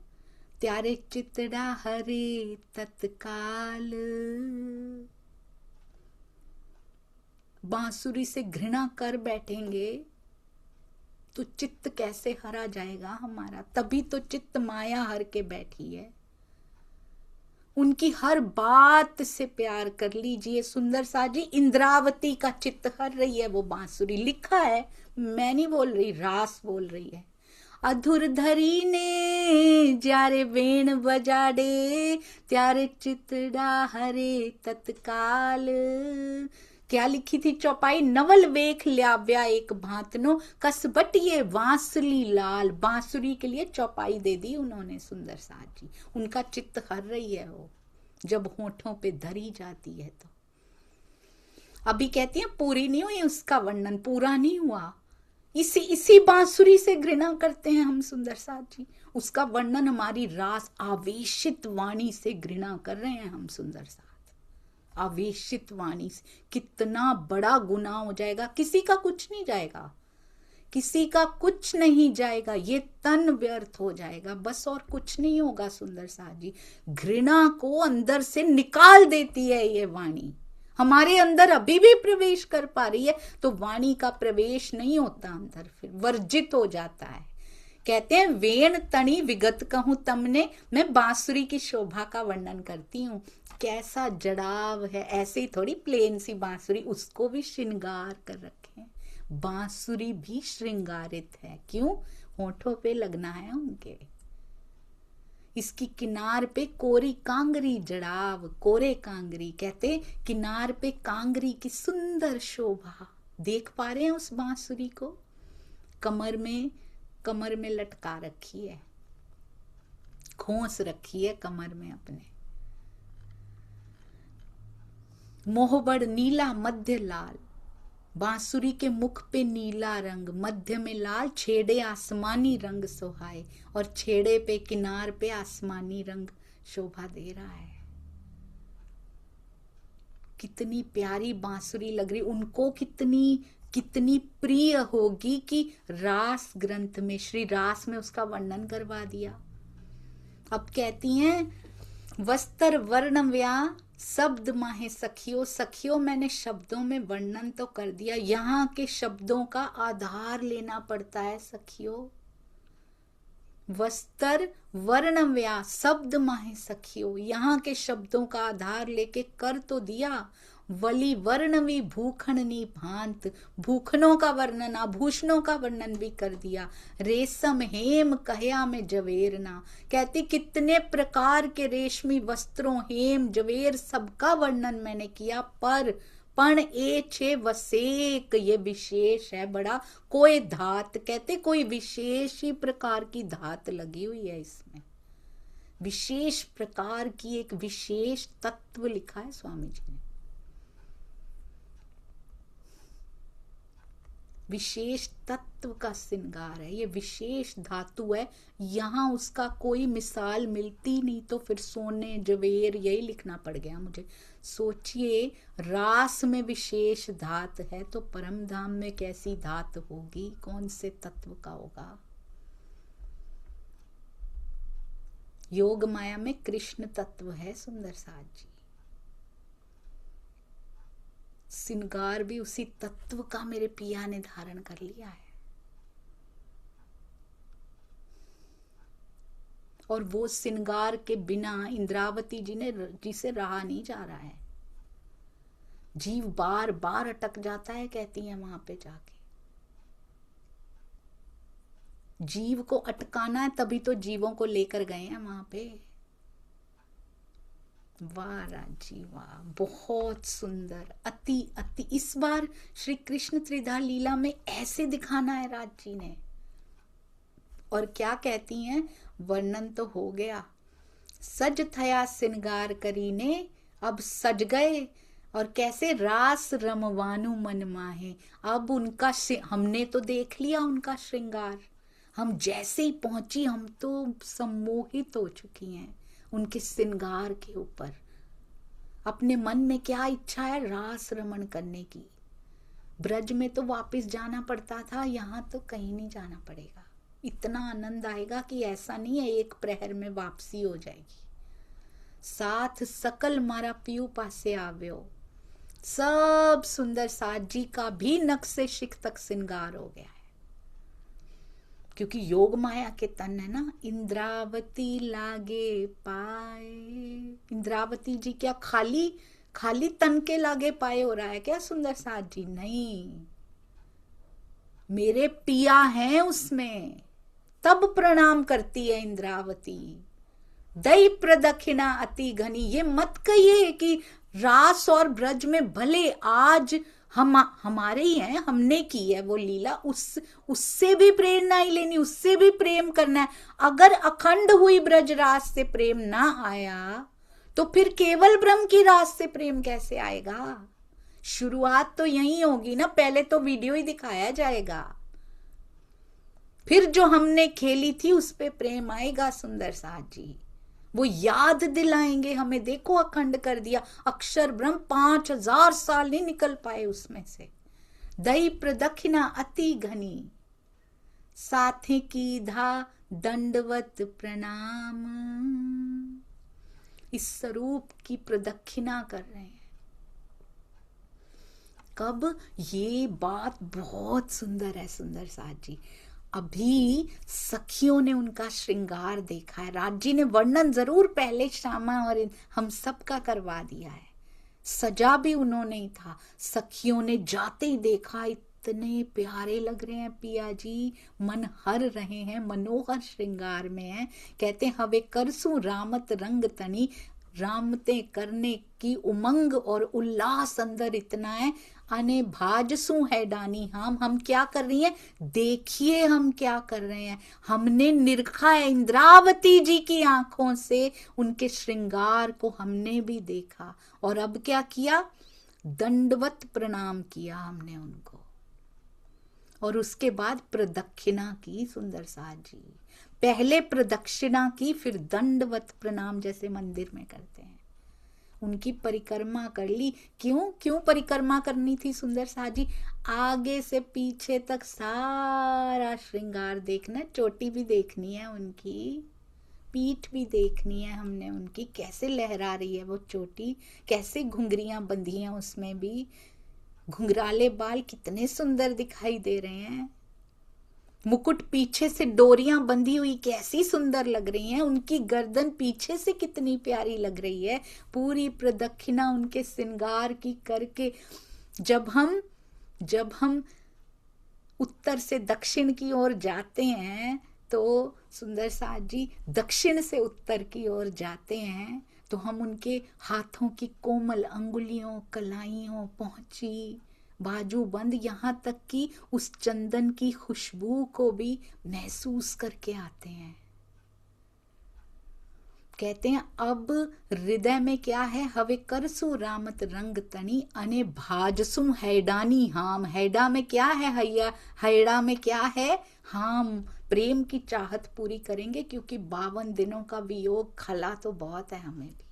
त्यारे चितड़ा हरे तत्काल। बांसुरी से घृणा कर बैठेंगे तो चित्त कैसे हरा जाएगा हमारा? तभी तो चित्त माया हर के बैठी है। उनकी हर बात से प्यार कर लीजिए सुंदर सा जी। इंद्रावती का चित्त हर रही है वो बांसुरी। लिखा है, मैं नहीं बोल रही, रास बोल रही है। अधुर धरी ने जारे वेण बजाड़े, त्यारे चितड़ा हरे तत्काल। क्या लिखी थी चौपाई? नवल वेख ल्याव्या एक भांतनो, कसबटिए बांसुरी लाल। बांसुरी के लिए चौपाई दे दी उन्होंने सुंदर साथ जी। उनका चित्त हर रही है वो, जब होठों पे धरी जाती है तो। अभी कहती है पूरी नहीं हुई, उसका वर्णन पूरा नहीं हुआ। इसी बांसुरी से घृणा करते हैं हम सुंदर साथ जी। उसका वर्णन हमारी रास आवेशित वाणी से घृणा कर रहे हैं हम सुंदर साथ। आवेशित वाणी से कितना बड़ा गुनाह हो जाएगा। किसी का कुछ नहीं जाएगा, किसी का कुछ नहीं जाएगा, ये तन व्यर्थ हो जाएगा, बस और कुछ नहीं होगा। सुंदर साथ जी, घृणा को अंदर से निकाल देती है ये वाणी। हमारे अंदर अभी भी प्रवेश कर पा रही है, तो वाणी का प्रवेश नहीं होता अंदर, फिर वर्जित हो जाता है। कहते हैं वेण तणी विगत कहूं तमने, मैं बांसुरी की शोभा का वर्णन करती हूँ। कैसा जड़ाव है, ऐसे ही थोड़ी प्लेन सी बांसुरी, उसको भी श्रृंगार कर रखे हैं। बांसुरी भी श्रृंगारित है, क्यों? होठों पे लगना है उनके। इसकी किनार पे कोरी कांगरी जड़ाव, कोरे कांगरी, कहते किनार पे कांगरी की सुंदर शोभा। देख पा रहे हैं उस बांसुरी को? कमर में लटका रखी है, खोस रखी है कमर में अपने। मोहबड़ नीला मध्य लाल, बांसुरी के मुख पे नीला रंग, मध्य में लाल, छेड़े आसमानी रंग सोहाए, और छेड़े पे किनार पे आसमानी रंग शोभा दे रहा है। कितनी प्यारी बांसुरी लग रही, उनको कितनी प्रिय होगी कि रास ग्रंथ में, श्री रास में उसका वर्णन करवा दिया। अब कहती हैं वस्त्र वर्णव्या शब्द माहे सखियो, सखियो मैंने शब्दों में वर्णन तो कर दिया, यहाँ के शब्दों का आधार लेना पड़ता है सखियो। वस्त्र वर्णव्या शब्द माहे सखियो, यहाँ के शब्दों का आधार लेके कर तो दिया। वली वर्णवी भूखणनी भांत, भूखनों का वर्णन, आभूषणों का वर्णन भी कर दिया। रेशम हेम कहया में जवेरना, कहती कितने प्रकार के रेशमी वस्त्रों, हेम जवेर सबका वर्णन मैंने किया, पर पण ए छे वसेक, ये विशेष है बड़ा, कोई धात, कहते कोई विशेष ही प्रकार की धात लगी हुई है इसमें, विशेष प्रकार की एक विशेष तत्व लिखा है स्वामी जी ने। विशेष तत्व का श्रृंगार है, ये विशेष धातु है, यहाँ उसका कोई मिसाल मिलती नहीं, तो फिर सोने जवेर यही लिखना पड़ गया मुझे। सोचिए रास में विशेष धात है, तो परम धाम में कैसी धात होगी, कौन से तत्व का होगा। योग माया में कृष्ण तत्व है सुंदर साथ जी, श्रृंगार भी उसी तत्व का मेरे पिया ने धारण कर लिया है, और वो श्रृंगार के बिना इंद्रावती जी से रहा नहीं जा रहा है। जीव बार बार अटक जाता है, कहती हैं वहां पे जाके। जीव को अटकाना है, तभी तो जीवों को लेकर गए हैं वहां पे। वाह राजी वाह, बहुत सुंदर, अति अति। इस बार श्री कृष्ण त्रिधा लीला में ऐसे दिखाना है राज जी ने। और क्या कहती हैं, वर्णन तो हो गया, सज थया श्रृंगार करीने, अब सज गए, और कैसे रास रमवानु मन माहे। अब उनका हमने तो देख लिया उनका श्रृंगार, हम जैसे ही पहुंची हम तो सम्मोहित हो चुकी हैं उनके श्रृंगार के ऊपर। अपने मन में क्या इच्छा है, रास रमण करने की। ब्रज में तो वापस जाना पड़ता था, यहाँ तो कहीं नहीं जाना पड़ेगा। इतना आनंद आएगा कि ऐसा नहीं है एक प्रहर में वापसी हो जाएगी। साथ सकल मारा पियू पासे आव्यो, सब सुंदर साथ जी का भी नख से शिख तक श्रृंगार हो गया है, क्योंकि योग माया के तन है ना। इंद्रावती लागे पाए, इंद्रावती जी क्या खाली तन के लागे पाए हो रहा है क्या सुंदर साथ जी? नहीं, मेरे पिया हैं उसमें, तब प्रणाम करती है इंद्रावती। दई प्रदक्षिणा अति घनी, ये मत कहिए कि रास और ब्रज में भले आज हमारे ही हैं, हमने की है वो लीला, उससे भी प्रेरणा ही लेनी, उससे भी प्रेम करना है। अगर अखंड हुई ब्रज रास से प्रेम ना आया, तो फिर केवल ब्रह्म की रास से प्रेम कैसे आएगा? शुरुआत तो यही होगी ना, पहले तो वीडियो ही दिखाया जाएगा, फिर जो हमने खेली थी उस पे प्रेम आएगा सुंदर साथ जी। वो याद दिलाएंगे हमें, देखो अखंड कर दिया, अक्षर ब्रह्म 5000 साल नहीं निकल पाए उसमें से। दई प्रदक्षिणा अति घनी, साथे कीधा दंडवत प्रणाम। इस स्वरूप की प्रदक्षिणा कर रहे हैं। कब? ये बात बहुत सुंदर है सुंदर साथ जी। अभी सखियों ने उनका श्रृंगार देखा है। राज जी ने वर्णन जरूर पहले श्यामा और हम सब का करवा दिया है। सजा भी उन्होंने ही था। सखियों ने जाते ही देखा, इतने प्यारे लग रहे हैं पिया जी, मन हर रहे हैं, मनोहर श्रृंगार में है। कहते हैं हवे करसू रामत रंग तनी, रामते करने की उमंग और उल्लास अंदर इतना है। अने भाजसू है डानी, हम क्या कर रही हैं? देखिए हम क्या कर रहे हैं। हमने निरखा है इंद्रावती जी की आंखों से, उनके श्रृंगार को हमने भी देखा। और अब क्या किया? दंडवत प्रणाम किया हमने उनको। और उसके बाद प्रदक्षिणा की सुंदर साथ जी। पहले प्रदक्षिणा की, फिर दंडवत प्रणाम जैसे मंदिर में करते हैं। उनकी परिक्रमा कर ली। क्यों परिक्रमा करनी थी सुंदर साथ जी? आगे से पीछे तक सारा श्रृंगार देखना, चोटी भी देखनी है उनकी, पीठ भी देखनी है हमने उनकी, कैसे लहरा रही है वो चोटी, कैसे घुंघरियां बंधी हैं उसमें भी, घुंघराले बाल कितने सुंदर दिखाई दे रहे हैं, मुकुट पीछे से डोरियां बंधी हुई कैसी सुंदर लग रही हैं, उनकी गर्दन पीछे से कितनी प्यारी लग रही है। पूरी प्रदक्षिणा उनके श्रृंगार की करके जब हम उत्तर से दक्षिण की ओर जाते हैं, तो सुंदर साथ जी दक्षिण से उत्तर की ओर जाते हैं, तो हम उनके हाथों की कोमल अंगुलियों, कलाइयों, पहुंची, बाजूबंद, यहाँ तक कि उस चंदन की खुशबू को भी महसूस करके आते हैं। कहते हैं अब हृदय में क्या है? हवे करसु रामत रंग तनी, अने भाजसु हैडानी हाम। हैडा में क्या है? हैडा में क्या है? हम प्रेम की चाहत पूरी करेंगे, क्योंकि 52 दिनों का वियोग खला तो बहुत है हमें भी।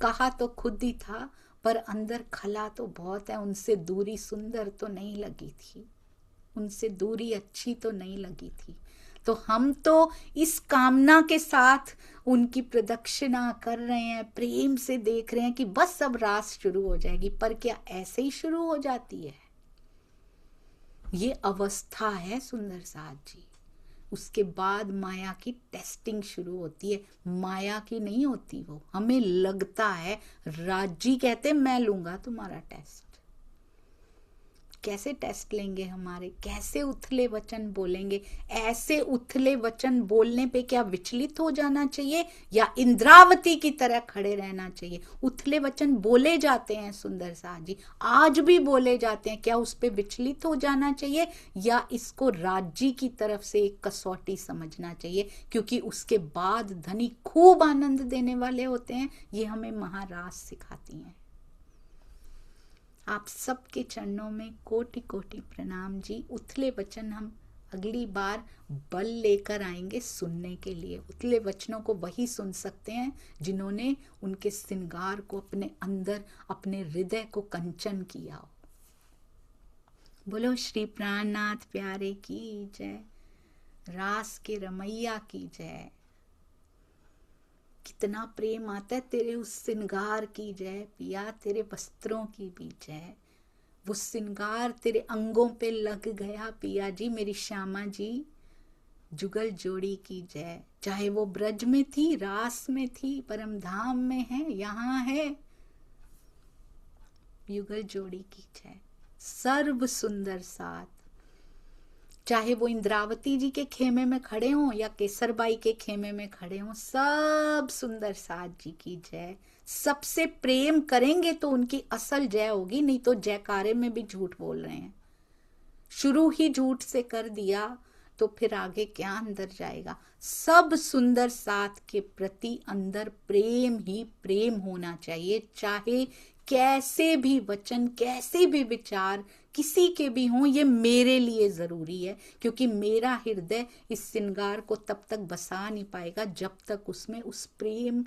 कहा तो खुद ही था, पर अंदर खला तो बहुत है। उनसे दूरी सुंदर तो नहीं लगी थी, उनसे दूरी अच्छी तो नहीं लगी थी। तो हम तो इस कामना के साथ उनकी प्रदक्षिणा कर रहे हैं, प्रेम से देख रहे हैं कि बस अब रास शुरू हो जाएगी। पर क्या ऐसे ही शुरू हो जाती है? ये अवस्था है सुंदर साथ जी। उसके बाद माया की टेस्टिंग शुरू होती है। माया की नहीं होती वो, हमें लगता है। राजी कहते मैं लूंगा तुम्हारा टेस्ट। कैसे टेस्ट लेंगे हमारे? कैसे उथले वचन बोलेंगे? ऐसे उथले वचन बोलने पे क्या विचलित हो जाना चाहिए, या इंद्रावती की तरह खड़े रहना चाहिए? उथले वचन बोले जाते हैं सुंदर साथ जी, आज भी बोले जाते हैं। क्या उस पे विचलित हो जाना चाहिए, या इसको राज्य की तरफ से एक कसौटी समझना चाहिए? क्योंकि उसके बाद धनी खूब आनंद देने वाले होते हैं। ये हमें महारास सिखाती हैं। आप सबके चरणों में कोटि कोटि प्रणाम जी। उथले वचन हम अगली बार बल लेकर आएंगे सुनने के लिए। उथले वचनों को वही सुन सकते हैं जिन्होंने उनके श्रृंगार को अपने अंदर, अपने हृदय को कंचन किया हो। बोलो श्री प्राणनाथ प्यारे की जय, रास के रमैया की जय। कितना प्रेम आता है तेरे उस श्रृंगार की जय पिया, तेरे वस्त्रों की भी जय। वो श्रृंगार तेरे अंगों पे लग गया पिया जी, मेरी श्यामा जी। जुगल जोड़ी की जय। चाहे वो ब्रज में थी, रास में थी, परम धाम में है, यहाँ है, युगल जोड़ी की जय। सर्व सुंदर साथ, चाहे वो इंद्रावती जी के खेमे में खड़े हों या केसरबाई के खेमे में खड़े हों, सब सुंदर साथ जी की जय। सबसे प्रेम करेंगे तो उनकी असल जय होगी, नहीं तो जयकारे में भी झूठ बोल रहे हैं। शुरू ही झूठ से कर दिया तो फिर आगे क्या अंदर जाएगा? सब सुंदर साथ के प्रति अंदर प्रेम ही प्रेम होना चाहिए। चाहे कैसे भी वचन, कैसे भी विचार किसी के भी हों, ये मेरे लिए जरूरी है, क्योंकि मेरा हृदय इस श्रृंगार को तब तक बसा नहीं पाएगा जब तक उसमें उस प्रेम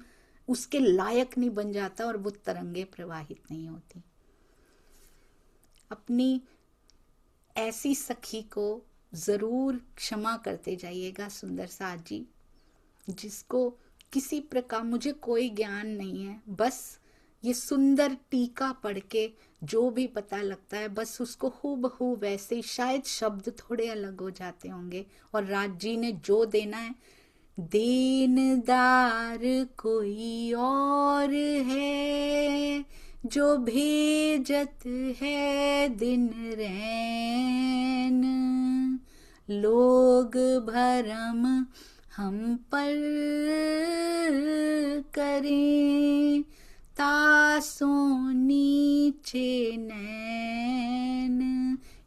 उसके लायक नहीं बन जाता और वो तरंगे प्रवाहित नहीं होती। अपनी ऐसी सखी को ज़रूर क्षमा करते जाइएगा सुंदर साथ जी। जिसको किसी प्रकार, मुझे कोई ज्ञान नहीं है, बस ये सुंदर टीका पढ़ के जो भी पता लगता है बस उसको हूबहू वैसे ही, शायद शब्द थोड़े अलग हो जाते होंगे। और राज जी ने जो देना है, देनदार कोई और है, जो भेजत है दिन रैन, लोग भरम हम पर करें, तासों नीचे नैन।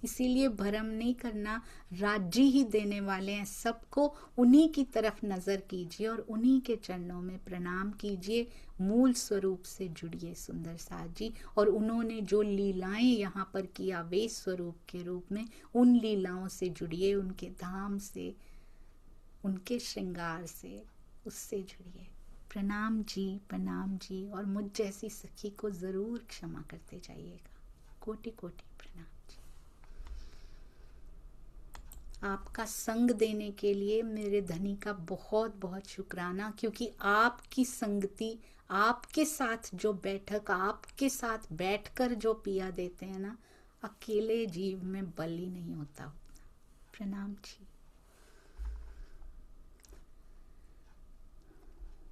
इसीलिए भरम नहीं करना, राज्य ही देने वाले हैं सबको, उन्हीं की तरफ नजर कीजिए और उन्हीं के चरणों में प्रणाम कीजिए। मूल स्वरूप से जुड़िए सुंदर साथ जी, और उन्होंने जो लीलाएं यहाँ पर किया वे स्वरूप के रूप में, उन लीलाओं से जुड़िए, उनके धाम से, उनके श्रृंगार से, उससे जुड़िए। प्रणाम जी, और मुझ जैसी सखी को जरूर क्षमा करते जाइएगा। कोटि कोटि प्रणाम जी। आपका संग देने के लिए मेरे धनी का बहुत बहुत शुक्राना, क्योंकि आपकी संगति, आपके साथ जो बैठक, आपके साथ बैठकर जो पिया देते हैं ना, अकेले जीव में बल ही नहीं होता। प्रणाम जी।